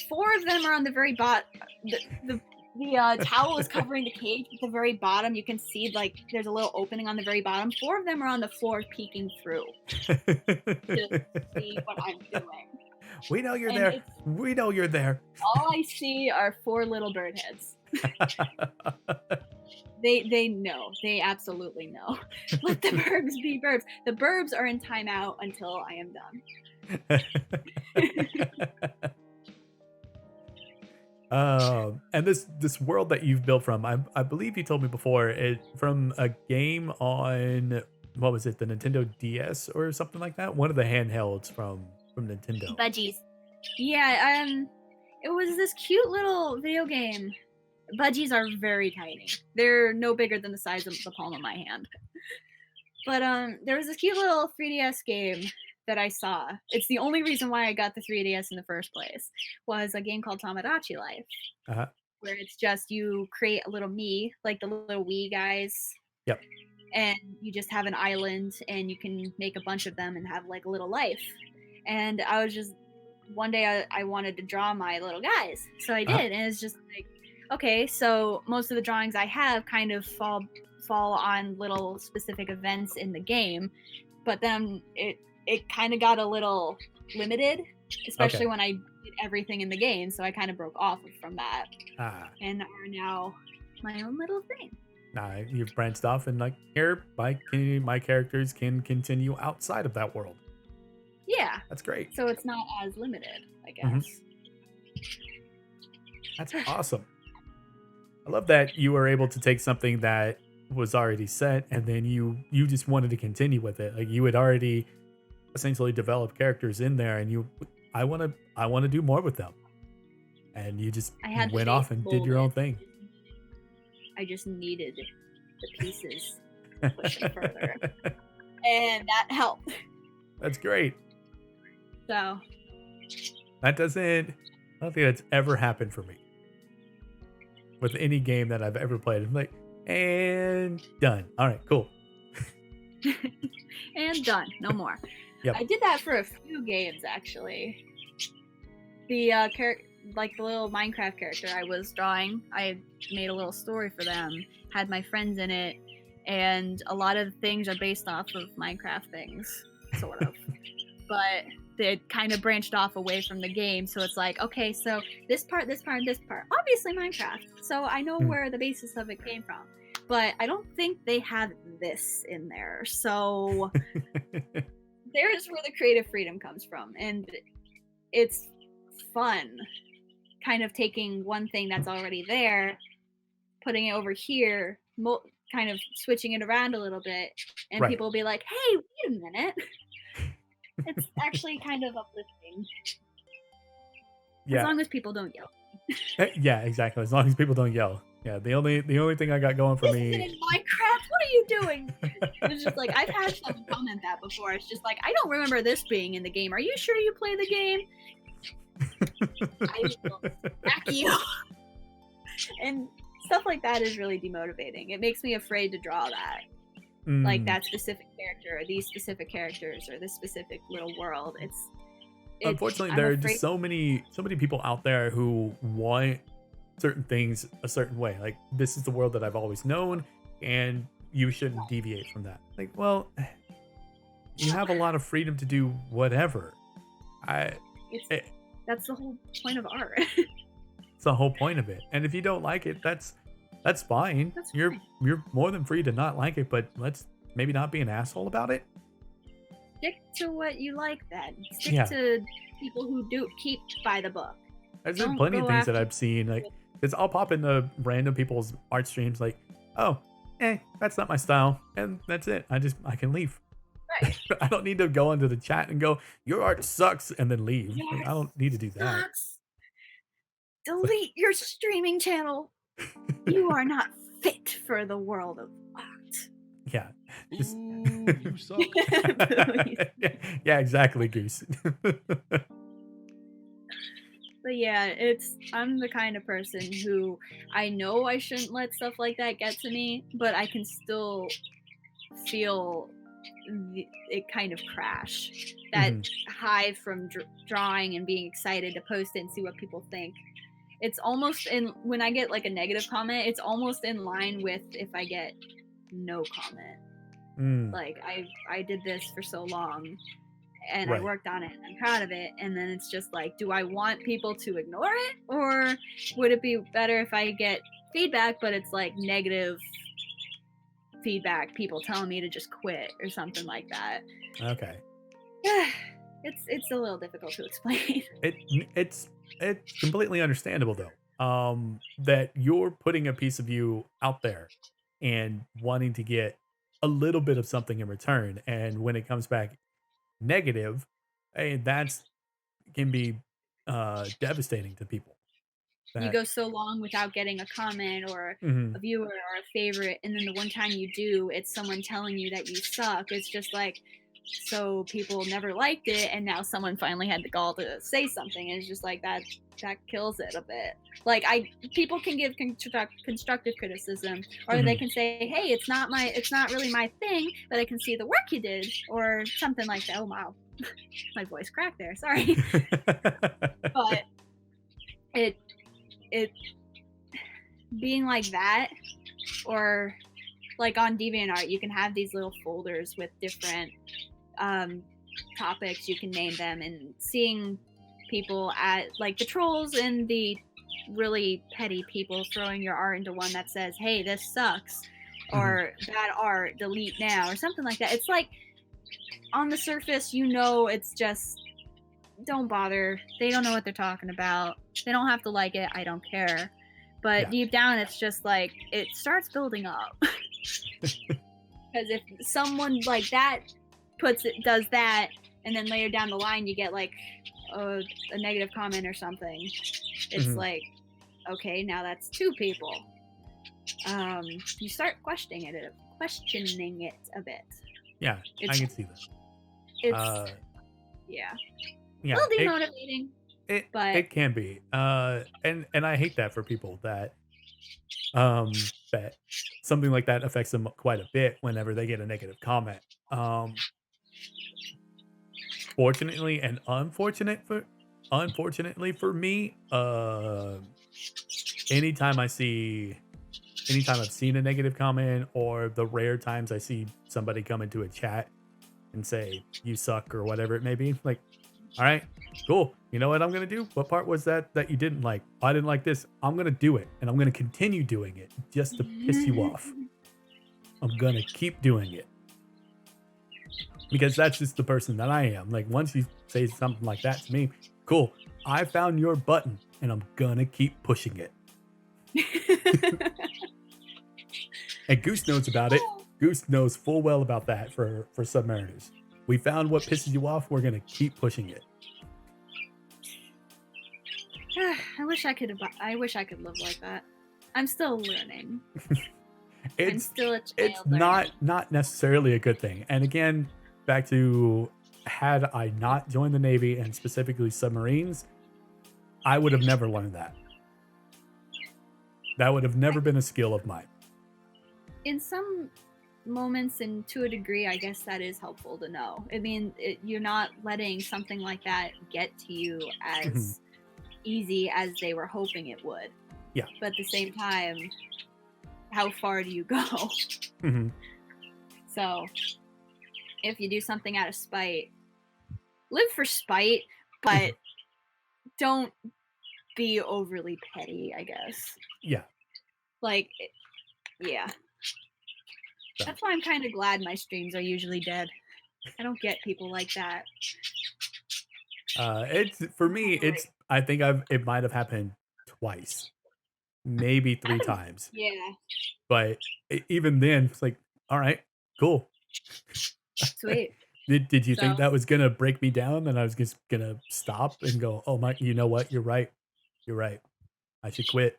4 of them are on the very bottom. The towel is covering the cage at the very bottom. You can see like there's a little opening on the very bottom. 4 of them are on the floor peeking through to see what I'm doing. We know you're And there. We know you're there. all I see are 4 little bird heads. They know. They absolutely know. Let the burbs be burbs. The burbs are in timeout until I am done. And this world that you've built from, I believe you told me before, it from a game on what was it, the Nintendo DS or something like that? One of the handhelds from Nintendo. Budgies. Yeah, it was this cute little video game. Budgies are very tiny. They're no bigger than the size of the palm of my hand. But there was this cute little 3DS game that I saw. It's the only reason why I got the 3DS in the first place. Was a game called Tamagotchi Life, Uh-huh. where it's just you create a little me, like the little Wii guys, Yep. and you just have an island, and you can make a bunch of them and have like a little life. And I was just one day I wanted to draw my little guys, so I Uh-huh. did, and it's just like, okay, so most of the drawings I have kind of fall on little specific events in the game, but then it kind of got a little limited especially when I did everything in the game. So I kind of broke off from that and are now my own little thing. You've branched off, and like here, my characters can continue outside of that world. Yeah, that's great. So it's not as limited, I guess. That's awesome. I love that you were able to take something that was already set, and then you just wanted to continue with it. Like you had already essentially developed characters in there, and I want to do more with them. And you just went off and did your own thing. I just needed the pieces pushing further, and that helped. That's great. So that doesn't. I don't think that's ever happened for me with any game that I've ever played. I'm like, and done. All right, cool. And done. No more. Yep. I did that for a few games actually. The like the little Minecraft character I was drawing, I made a little story for them, had my friends in it, and a lot of things are based off of Minecraft things, sort of. But they kind of branched off away from the game, so it's like, okay, so this part, obviously Minecraft, so I know where the basis of it came from, but I don't think they have this in there, so there's where the creative freedom comes from, and it's fun kind of taking one thing that's already there, putting it over here, kind of switching it around a little bit, and people will be like, hey, wait a minute. It's actually kind of uplifting. Yeah. As long as people don't yell. Yeah, exactly. As long as people don't yell. Yeah, the only thing I got going for me. Isn't it in Minecraft? What are you doing? It's just like, I've had someone comment that before. It's just like, I don't remember this being in the game. Are you sure you play the game? I will smack you. And stuff like that is really demotivating. It makes me afraid to draw that. Like that specific character, or these specific characters, or this specific little world. Unfortunately, there are just so many people out there who want certain things a certain way. Like, this is the world that I've always known, and you shouldn't deviate from that. Like, well, you have a lot of freedom to do whatever. That's the whole point of art. It's the whole point of it. And if you don't like it, that's fine. You're more than free to not like it, but let's maybe not be an asshole about it. Stick to what you like then. Stick to people who do keep by the book. There's been plenty of things that I've seen, like, because I'll pop into random people's art streams like, oh, that's not my style, and that's it. I can leave. Right. I don't need to go into the chat and go, your art sucks, and then leave. Yes, like, I don't need to do that. Sucks. Delete your streaming channel. You are not fit for the world of art. Yeah. Ooh, you suck. Yeah, exactly, Goose. But yeah, I'm the kind of person who I know I shouldn't let stuff like that get to me, but I can still feel it kind of crash. That high from drawing and being excited to post it and see what people think. It's almost when I get like a negative comment, it's almost in line with if I get no comment. Like I did this for so long and I worked on it and I'm proud of it, and then it's just like, do I want people to ignore it, or would it be better if I get feedback, but it's like negative feedback, people telling me to just quit or something like that? Okay. It's a little difficult to explain. It's completely understandable though, that you're putting a piece of you out there and wanting to get a little bit of something in return, and when it comes back negative, that's can be devastating to people. You go so long without getting a comment or a viewer or a favorite, and then the one time you do, it's someone telling you that you suck. It's just like, so people never liked it, and now someone finally had the gall to say something, and it's just like that kills it a bit. Like, people can give constructive criticism, or they can say, hey, it's not really my thing, but I can see the work you did, or something like that. Oh wow, my voice cracked there, sorry. But it being like that, or like on DeviantArt, you can have these little folders with different topics, you can name them, and seeing people at like the trolls and the really petty people throwing your art into one that says, "Hey, this sucks," or "Bad art, delete now," or something like that. It's like on the surface, it's just don't bother. They don't know what they're talking about. They don't have to like it. I don't care. But deep down, it's just like it starts building up. Because if someone like that does that, and then later down the line you get like a negative comment or something, it's like, okay, now that's 2 people. You start questioning it a bit. Yeah, I can see that. It's yeah, a little demotivating. But it can be. And I hate that for people that something like that affects them quite a bit whenever they get a negative comment. Fortunately and unfortunately for me, anytime I've seen a negative comment, or the rare times I see somebody come into a chat and say you suck or whatever it may be, like, all right, cool. You know what I'm gonna do? What part was that you didn't like? I didn't like this. I'm gonna do it, and I'm gonna continue doing it just to piss you off. I'm gonna keep doing it because that's just the person that I am. Like, once you say something like that to me, cool. I found your button, and I'm gonna keep pushing it. And Goose knows about it. Goose knows full well about that for Submariners. We found what pisses you off. We're gonna keep pushing it. I wish I could live like that. I'm still learning. I'm still a child. It's not necessarily a good thing. And again, back to, had I not joined the Navy, and specifically submarines, I would have never learned that. That would have never been a skill of mine. In some moments, and to a degree, I guess that is helpful to know. I mean, you're not letting something like that get to you as easy as they were hoping it would. Yeah. But at the same time, how far do you go? So, if you do something out of spite, live for spite, but don't be overly petty, I guess. Yeah. Like, yeah. That's why I'm kind of glad my streams are usually dead. I don't get people like that. It's, for me, it's, I think it might have happened twice, maybe 3 times. Yeah. But even then, it's like, all right, cool. Sweet. Did you think that was gonna break me down, and I was just gonna stop and go, oh my, you know what? You're right. I should quit.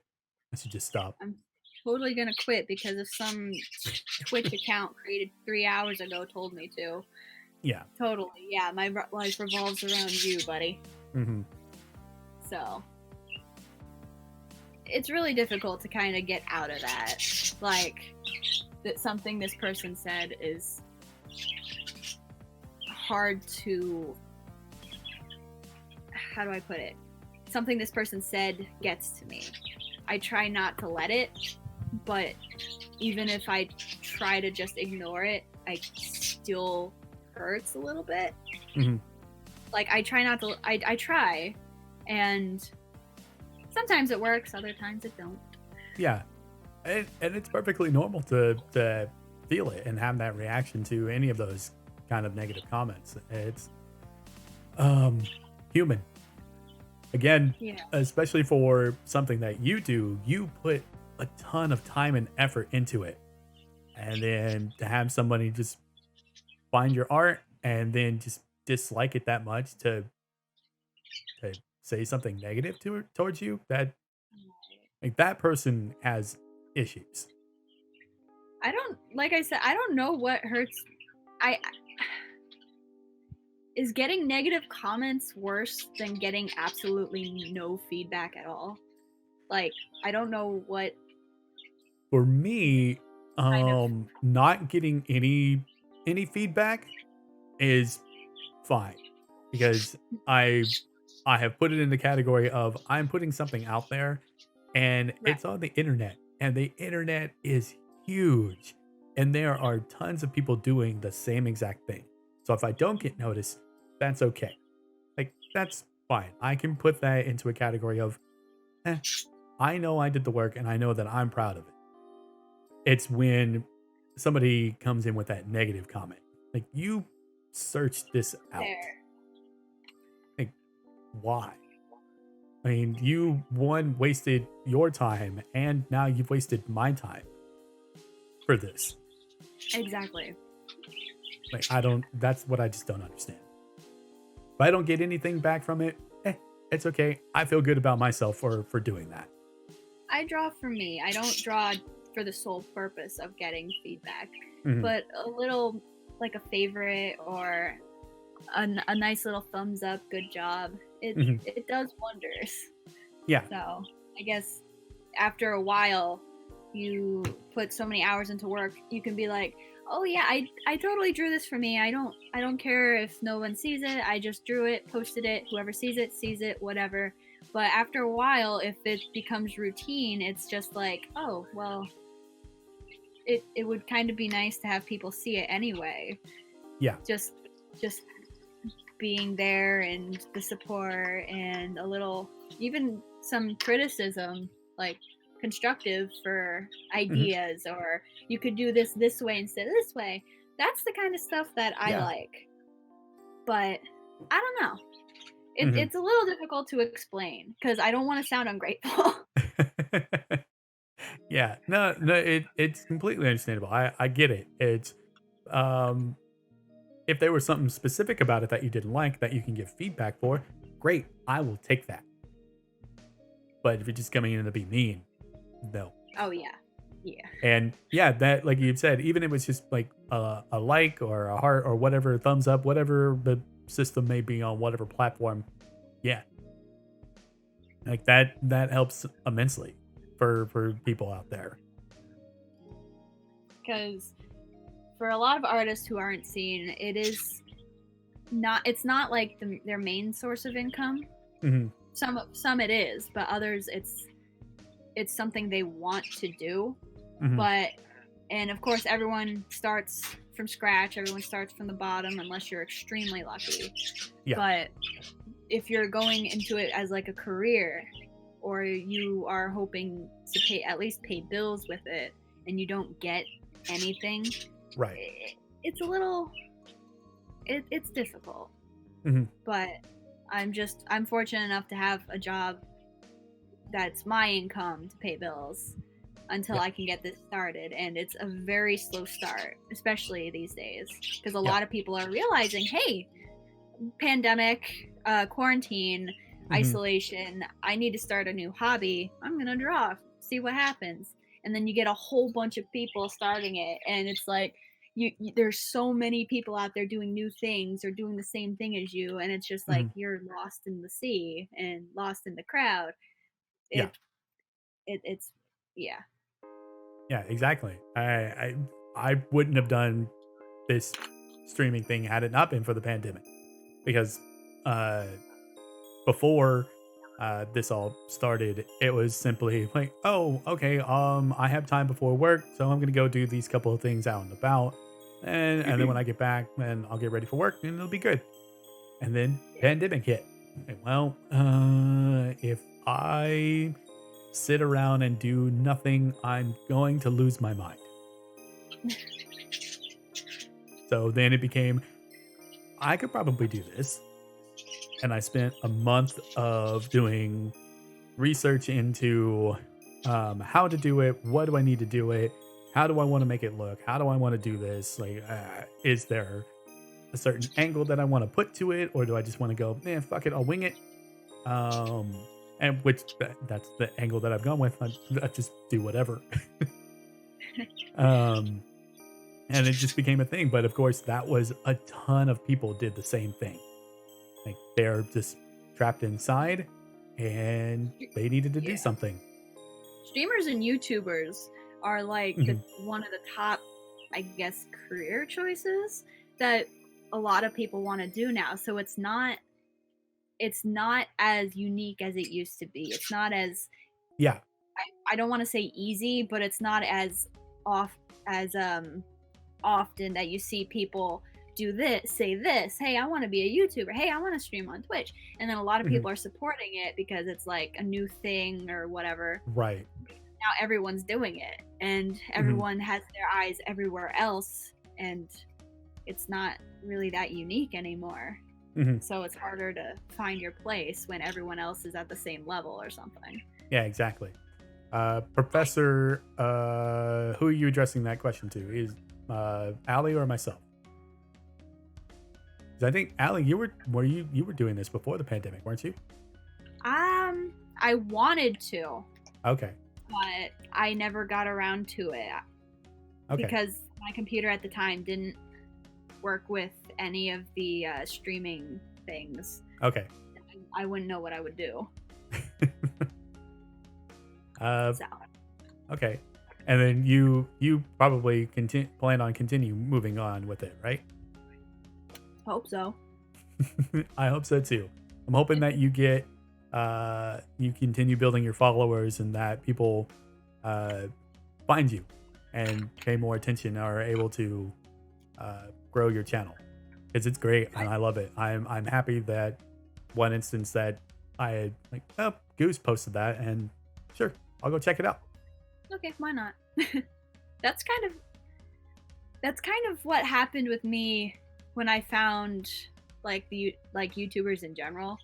I should just stop. I'm totally gonna quit because if some Twitch account created 3 hours ago told me to. Yeah. Totally. Yeah, my life revolves around you, buddy. So it's really difficult to kind of get out of that. Like, that something this person said is hard to, how do I put it? Something this person said gets to me. I try not to let it, but even if I try to just ignore it, I still hurts a little bit. Like, I try not to, I try, and sometimes it works, other times it don't. Yeah. And it's perfectly normal to feel it and have that reaction to any of those kind of negative comments. It's human. Again, especially for something that you do, you put a ton of time and effort into it. And then to have somebody just find your art and then just dislike it that much, to say something negative towards you, that, like, that person has issues. Like I said, I don't know what hurts. Is getting negative comments worse than getting absolutely no feedback at all? Like, I don't know what. For me, not getting any feedback is fine, because I have put it in the category of, I'm putting something out there, and it's on the internet, and the internet is huge, and there are tons of people doing the same exact thing. So if I don't get noticed, that's okay. Like, that's fine. I can put that into a category of, eh, I know I did the work and I know that I'm proud of it. It's when somebody comes in with that negative comment. Like, you searched this out. Fair. Like, why? I mean, you one wasted your time and now you've wasted my time for this. Exactly. Like, that's what I just don't understand. If I don't get anything back from it, it's okay. I feel good about myself for doing that. I draw for me. I don't draw for the sole purpose of getting feedback, Mhm. but a little, like a favorite or a nice little thumbs up, good job. It does wonders. Yeah. So I guess after a while, you put so many hours into work, you can be like, oh yeah, I totally drew this for me. I don't care if no one sees it. I just drew it, posted it. Whoever sees it, whatever. But after a while, if it becomes routine, it's just like, oh well, it would kind of be nice to have people see it anyway. Yeah. Just being there and the support and a little, even some criticism, like constructive for ideas, or you could do this way instead of this way. That's the kind of stuff that I like. But I don't know. It's a little difficult to explain because I don't want to sound ungrateful. Yeah. No, it's completely understandable. I get it. It's um if there was something specific about it that you didn't like that you can give feedback for, great. I will take that. But if you're just coming in to be mean, no. Oh yeah. Yeah. And yeah, that, like you said, even if it's just like a like or a heart or whatever, thumbs up, whatever the system may be on whatever platform, yeah, like that helps immensely for people out there. Because for a lot of artists who aren't seen, it's not like their main source of income. Mhm. Some it is, but others it's something they want to do. Mhm. But and of course everyone starts from scratch, everyone starts from the bottom unless you're extremely lucky. Yeah. But if you're going into it as like a career, or you are hoping to at least pay bills with it, and you don't get anything, Right. it's a little, it's difficult. Mhm. But I'm fortunate enough to have a job that's my income to pay bills until Yeah. I can get this started, and it's a very slow start, especially these days, because a Yeah. lot of people are realizing, hey, pandemic, quarantine, Mhm. isolation, I need to start a new hobby. I'm gonna draw, see what happens. And then you get a whole bunch of people starting it, and it's like there's so many people out there doing new things or doing the same thing as you, and it's just like Mhm. you're lost in the sea and lost in the crowd. Yeah. It's yeah. Yeah, exactly. I wouldn't have done this streaming thing had it not been for the pandemic, because uh before this all started, it was simply like, oh, okay, I have time before work, so I'm gonna go do these couple of things out and about, and then when I get back, then I'll get ready for work and it'll be good. And then pandemic hit. And well, if I sit around and do nothing, I'm going to lose my mind. So then it became, I could probably do this. And I spent a month of doing research into how to do it. What do I need to do it? How do I want to make it look? How do I want to do this? Like, is there a certain angle that I want to put to it? Or do I just want to go, man, fuck it, I'll wing it? And that's the angle that I've gone with. I just do whatever. um, and it just became a thing. But of course, that was a ton of people did the same thing. Like, they're just trapped inside and they needed to do something. Streamers and YouTubers are like one of the top, I guess, career choices that a lot of people want to do now. So it's not as unique as it used to be. It's not as, Yeah. I don't want to say easy, but it's not as often that you see people do this, say this. Hey, I want to be a YouTuber. Hey, I want to stream on Twitch. And then a lot of people are supporting it because it's like a new thing or whatever. Right. Now everyone's doing it, and everyone has their eyes everywhere else, and it's not really that unique anymore. So it's harder to find your place when everyone else is at the same level or something. Yeah, exactly. Professor, who are you addressing that question to? Is Allie or myself? Because I think Allie, you were doing this before the pandemic, weren't you? I wanted to. Okay. But I never got around to it. Okay. Because my computer at the time didn't work with any of the streaming things. Okay. I wouldn't know what I would do. Okay. And then you probably plan on continue moving on with it, right? Hope so. I hope so too. I'm hoping that you get you continue building your followers and that people find you and pay more attention, are able to grow your channel, because it's great and I love it. I'm happy that one instance that I had like, oh, Goose posted that, and sure, I'll go check it out. Okay, why not? That's kind of what happened with me when I found like YouTubers in general.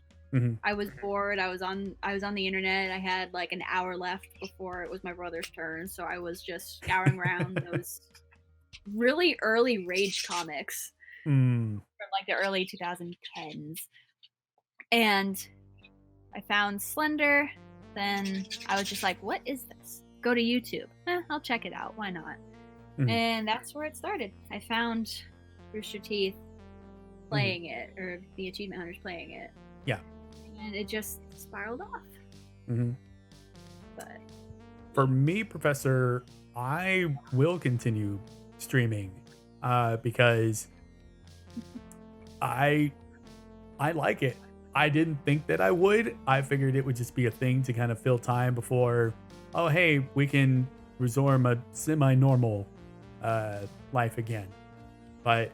I was bored. I was on the internet. I had like an hour left before it was my brother's turn, so I was just scouring around those really early Rage comics from like the early 2010s, and I found Slender. Then I was just like, "What is this?" Go to YouTube. I'll check it out. Why not? And that's where it started. I found Rooster Teeth playing it, or the Achievement Hunters playing it. Yeah. And it just spiraled off. But for me, Professor, I will continue streaming because I like it. I didn't think that I would. I figured it would just be a thing to kind of fill time before, oh, hey, we can resume a semi-normal life again. But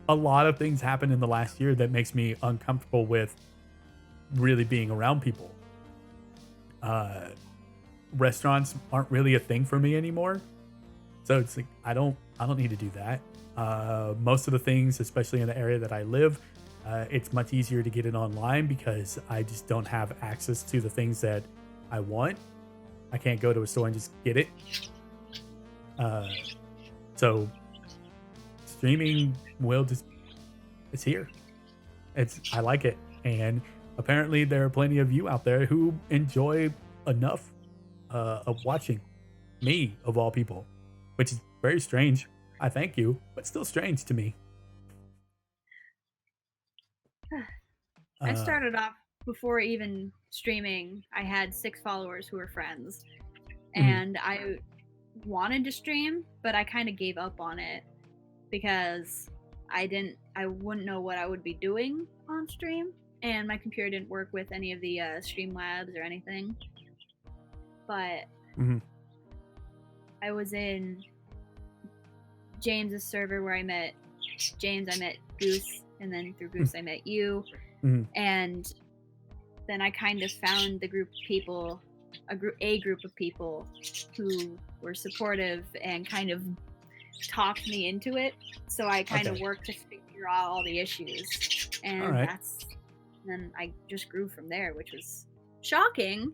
a lot of things happened in the last year that makes me uncomfortable with really being around people. Restaurants aren't really a thing for me anymore. So it's like, I don't need to do that. Most of the things, especially in the area that I live, it's much easier to get it online because I just don't have access to the things that I want. I can't go to a store and just get it. So streaming it's here. I like it. And apparently there are plenty of you out there who enjoy enough of watching me, of all people, which is very strange. I thank you, but still strange to me. I started off before even streaming. I had 6 followers who were friends, and I wanted to stream, but I kind of gave up on it because I wouldn't know what I would be doing on stream, and my computer didn't work with any of the Streamlabs or anything. But I was in James's server where I met James, I met Goose, and then through Goose I met you. And then I kind of found the group of people, a group of people who were supportive and kind of talked me into it. So I kind of worked to figure out all the issues, and then I just grew from there, which was shocking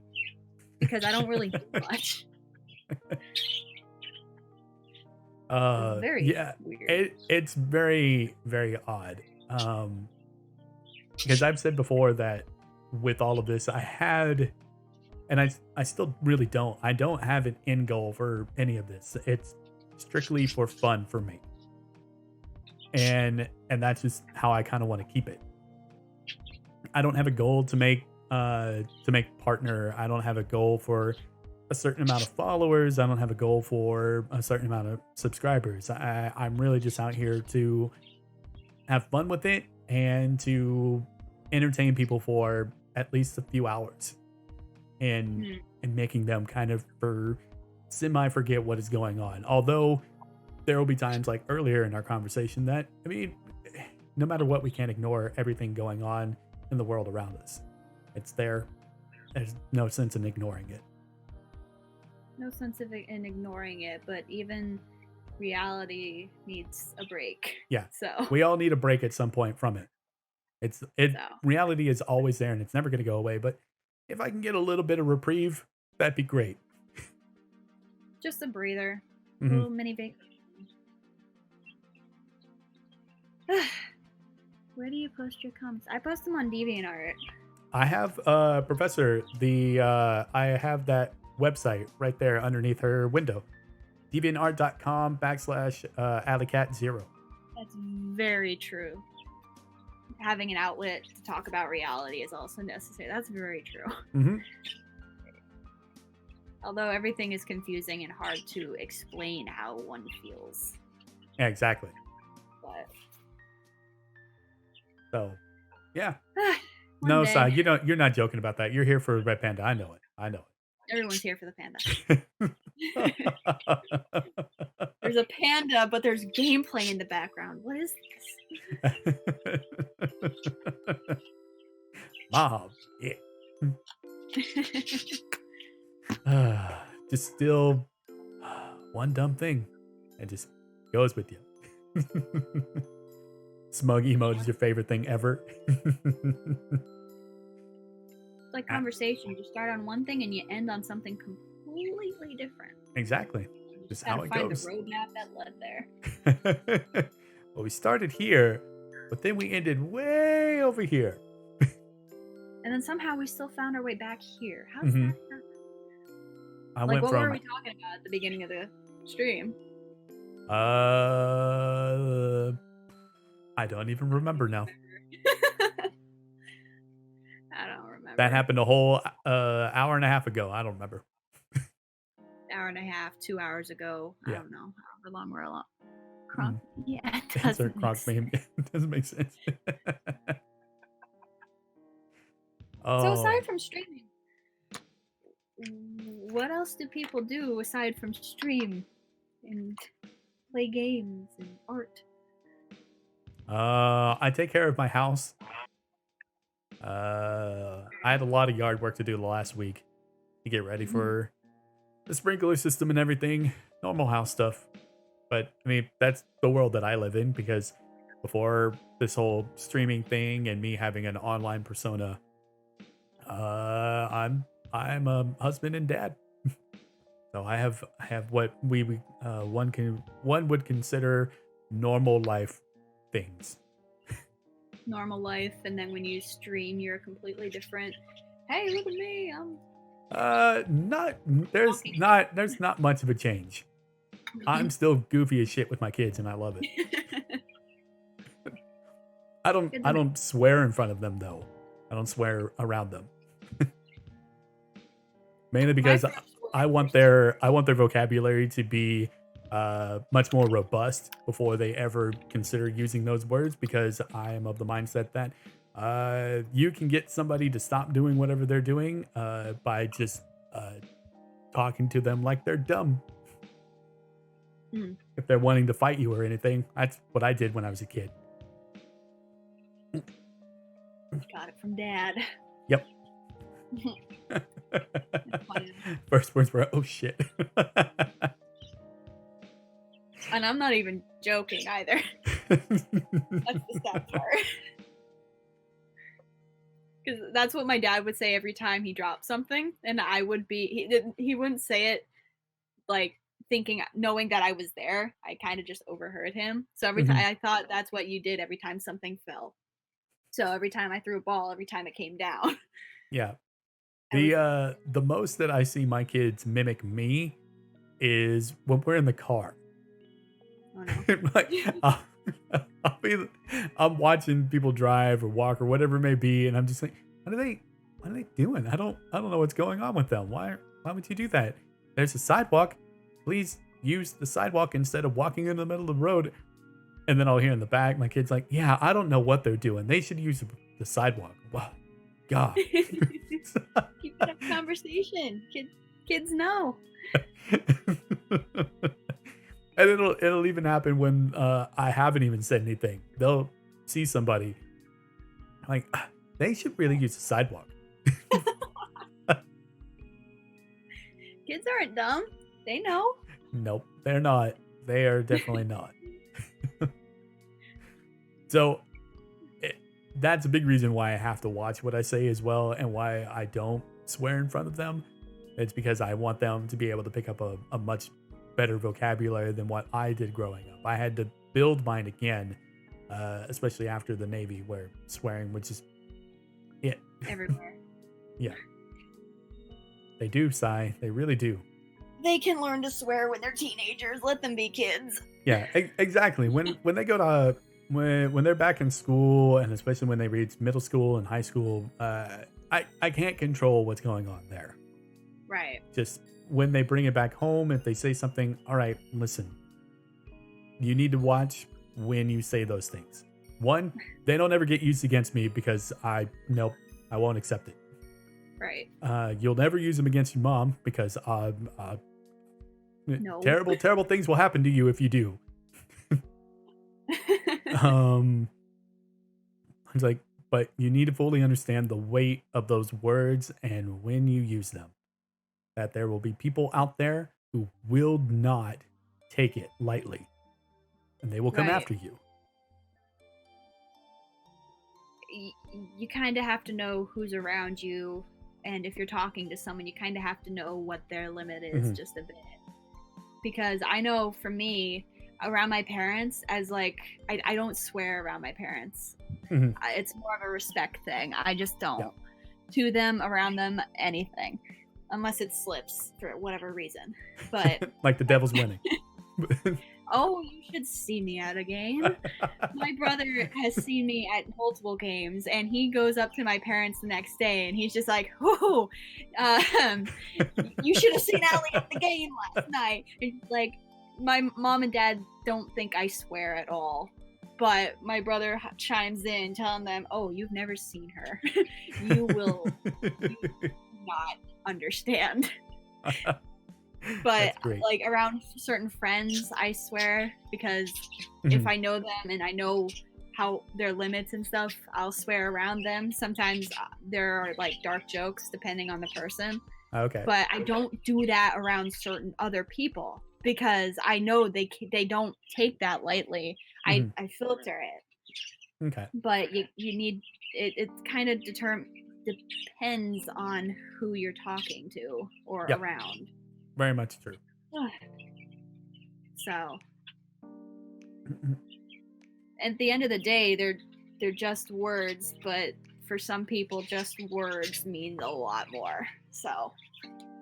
because I don't really do much. Very weird. It's very, very odd. Because I've said before that with all of this, I had, and I still really don't. I don't have an end goal for any of this. It's strictly for fun for me, and that's just how I kind of want to keep it. I don't have a goal to make partner. I don't have a goal for a certain amount of followers. I don't have a goal for a certain amount of subscribers. I'm really just out here to have fun with it and to entertain people for at least a few hours, and making them kind of semi forget what is going on. Although there will be times like earlier in our conversation that, I mean, no matter what, we can't ignore everything going on in the world around us. It's there. There's no sense in ignoring it. No sense in ignoring it, but even reality needs a break. Yeah. So we all need a break at some point from it. So. Reality is always there and it's never going to go away. But if I can get a little bit of reprieve, that'd be great. Just a breather. A little mini vacation. Where do you post your comments? I post them on DeviantArt. I have Professor, I have that website right there underneath her window. deviantart.com/alleycat0. That's very true. Having an outlet to talk about reality is also necessary. That's very true. Mm-hmm. Although everything is confusing and hard to explain how one feels. Yeah, exactly. But so, yeah. No, Sai, you're not joking about that. You're here for Red Panda. I know it. Everyone's here for the panda. There's a panda, but there's gameplay in the background. What is this? Mom, yeah. Just still one dumb thing. It just goes with you. Smug emote is your favorite thing ever. Like conversation. You start on one thing and you end on something completely different. Exactly. Just how it goes. Find the roadmap that led there. Well, we started here, but then we ended way over here. And then somehow we still found our way back here. How does that happen? What were we talking about at the beginning of the stream? I don't even remember now. I don't remember. That happened a whole hour and a half ago. I don't remember. Hour and a half, 2 hours ago. Yeah. I don't know. However long we're along. Yeah, it doesn't make sense. So aside from streaming, what else do people do aside from stream and play games and art? I take care of my house. I had a lot of yard work to do the last week to get ready for the sprinkler system and everything. Normal house stuff. But I mean, that's the world that I live in, because before this whole streaming thing and me having an online persona, I'm a husband and dad. So I have what one would consider normal life things. Normal life, and then when you stream, you're completely different. Hey, look at me! There's not much of a change. I'm still goofy as shit with my kids, and I love it. I don't swear in front of them though. I don't swear around them. Mainly because I want their vocabulary to be much more robust before they ever consider using those words, because I am of the mindset that you can get somebody to stop doing whatever they're doing by just talking to them like they're dumb. If they're wanting to fight you or anything. That's what I did when I was a kid. Got it from Dad. Yep. First words were, "Oh shit." And I'm not even joking either. That's the sad part. Because that's what my dad would say every time he dropped something, and I would be, he wouldn't say it like knowing that I was there. I kind of just overheard him. So every time, I thought that's what you did every time something fell. So every time I threw a ball, every time it came down. Yeah. The most that I see my kids mimic me is when we're in the car. Oh no. Like, I'm watching people drive or walk or whatever it may be, and I'm just like, what are they doing? I don't know what's going on with them. Why would you do that? There's a sidewalk. Please use the sidewalk instead of walking in the middle of the road. And then I'll hear in the back my kid's like, yeah, I don't know what they're doing. They should use the sidewalk. Wow. God. Keep it up conversation. Kids know. And it'll even happen when I haven't even said anything. They'll see somebody like they should really use the sidewalk. Kids aren't dumb. They know. Nope, they're not. They are definitely not. So that's a big reason why I have to watch what I say as well, and why I don't swear in front of them. It's because I want them to be able to pick up a much better vocabulary than what I did growing up. I had to build mine again, especially after the Navy, where swearing was just it. Everywhere. Yeah. They do, Sai. They really do. They can learn to swear when they're teenagers. Let them be kids. Yeah, exactly. When they go to when they're back in school, and especially when they reach middle school and high school, I can't control what's going on there. Right. Just when they bring it back home, if they say something, all right, listen, you need to watch when you say those things. One, they don't ever get used against me because I won't accept it. Right. You'll never use them against your mom because No. terrible things will happen to you if you do. It's like, but you need to fully understand the weight of those words and when you use them. That there will be people out there who will not take it lightly, and they will come Right. after you. You kind of have to know who's around you, and if you're talking to someone, you kind of have to know what their limit is just a bit. Because I know for me, around my parents, as like, I don't swear around my parents. It's more of a respect thing. I just don't. Yeah. To them, around them, anything. Unless it slips for whatever reason. But Like the devil's winning. oh, you should see me at a game. My brother has seen me at multiple games, and he goes up to my parents the next day, and he's just like, "Whoo, you should have seen Allie at the game last night." And like, my mom and dad don't think I swear at all, but my brother chimes in, telling them, "Oh, you've never seen her. You will not understand." But like around certain friends, I swear, because if I know them and I know how their limits and stuff, I'll swear around them. Sometimes there are like dark jokes depending on the person. Okay. But I don't do that around certain other people because I know they don't take that lightly. I filter it. Okay. But you need it kind of depends on who you're talking to or around. Very much true. So at the end of the day, they're just words, but for some people, just words mean a lot more. So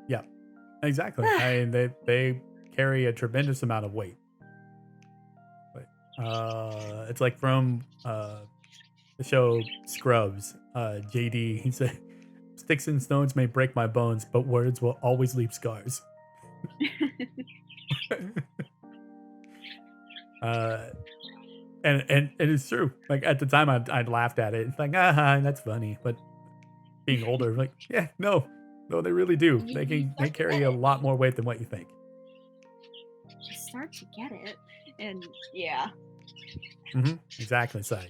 yeah, exactly. I mean, they carry a tremendous amount of weight. It's like from the show Scrubs. JD, he said, "Sticks and stones may break my bones, but words will always leave scars." And it's true. Like at the time, I laughed at it. It's like, that's funny. But being older, like, yeah, no, they really do. They carry a lot more weight than what you think. You start to get it, and yeah. Exactly. So,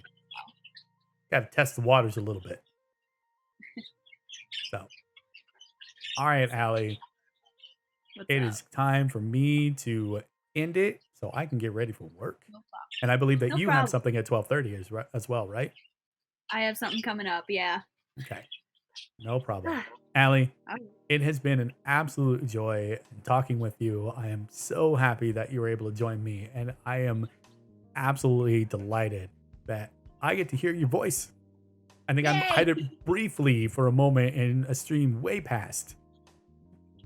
got to test the waters a little bit. So, all right, Allie. It is time for me to end it so I can get ready for work. No problem. And I believe that you have something at 12:30 as well, right? I have something coming up, yeah. Okay. No problem. Allie, it has been an absolute joy talking with you. I am so happy that you were able to join me, and I am absolutely delighted that I get to hear your voice. I think I had it briefly for a moment in a stream way past.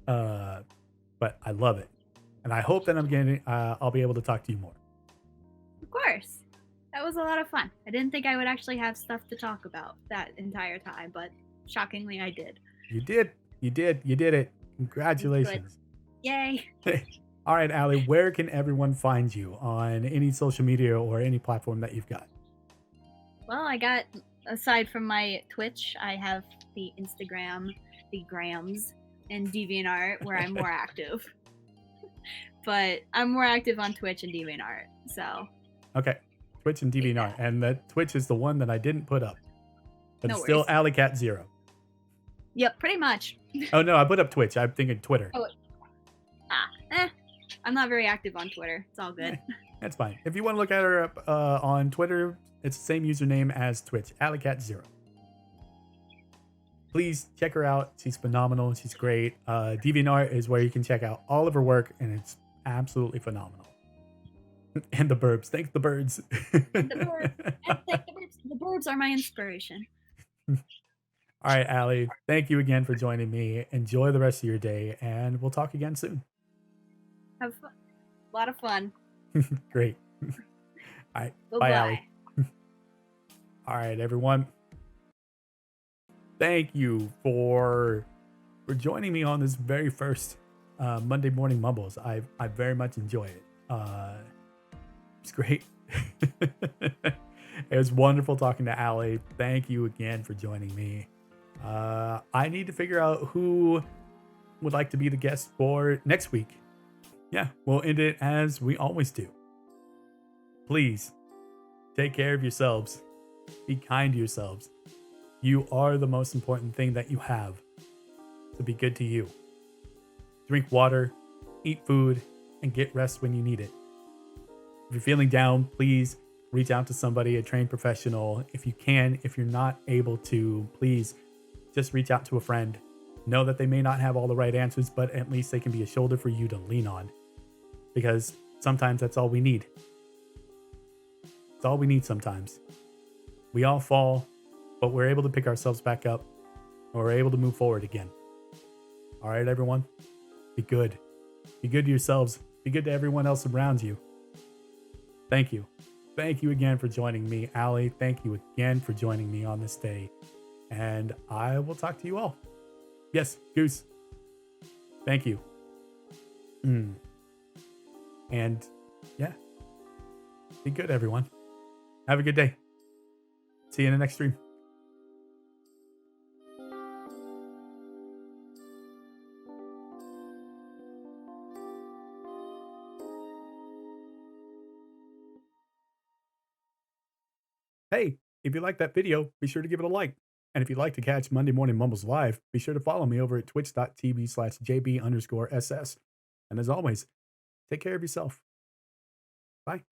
But I love it. And I hope that I'll be able to talk to you more. Of course. That was a lot of fun. I didn't think I would actually have stuff to talk about that entire time, but shockingly I did. You did it. Congratulations. Yay. All right, Allie, where can everyone find you on any social media or any platform that you've got? Well, I got, aside from my Twitch, I have the Instagram, the Grams, and DeviantArt where I'm more active. But I'm more active on Twitch and DeviantArt. So Okay. Twitch and DeviantArt. Yeah. And that Twitch is the one that I didn't put up. But No it's still worries. AlleyCat0. Yep, pretty much. Oh, no, I put up Twitch. I'm thinking Twitter. Oh, I'm not very active on Twitter. It's all good. That's fine. If you want to look at her up on Twitter, it's the same username as Twitch, AlleyCat0. Please check her out. She's phenomenal. She's great. DeviantArt is where you can check out all of her work, and it's absolutely phenomenal. And the burbs. Thanks, the birds. And the birds. And thank the birds. The birds are my inspiration. All right, Allie. Thank you again for joining me. Enjoy the rest of your day, and we'll talk again soon. Have fun. A lot of fun. Great. All right. Bye-bye. Bye, Allie. All right, everyone. Thank you for joining me on this very first Monday Morning Mumbles. I very much enjoy it. It's great. It was wonderful talking to Allie. Thank you again for joining me. I need to figure out who would like to be the guest for next week. Yeah, we'll end it as we always do. Please take care of yourselves. Be kind to yourselves. You are the most important thing that you have. So be good to you. Drink water, eat food, and get rest when you need it. If you're feeling down, please reach out to somebody, a trained professional. If you can, if you're not able to, please just reach out to a friend. Know that they may not have all the right answers, but at least they can be a shoulder for you to lean on. Because sometimes that's all we need. It's all we need sometimes. We all fall, but we're able to pick ourselves back up, and we're able to move forward again. All right, everyone? Be good. Be good to yourselves. Be good to everyone else around you. Thank you. Thank you again for joining me, Allie. Thank you again for joining me on this day. And I will talk to you all. Yes, Goose. Thank you. And yeah, be good, everyone. Have a good day. See you in the next stream. Hey, if you liked that video, be sure to give it a like. And if you'd like to catch Monday Morning Mumbles live, be sure to follow me over at twitch.tv/JB_SS. And as always, take care of yourself. Bye.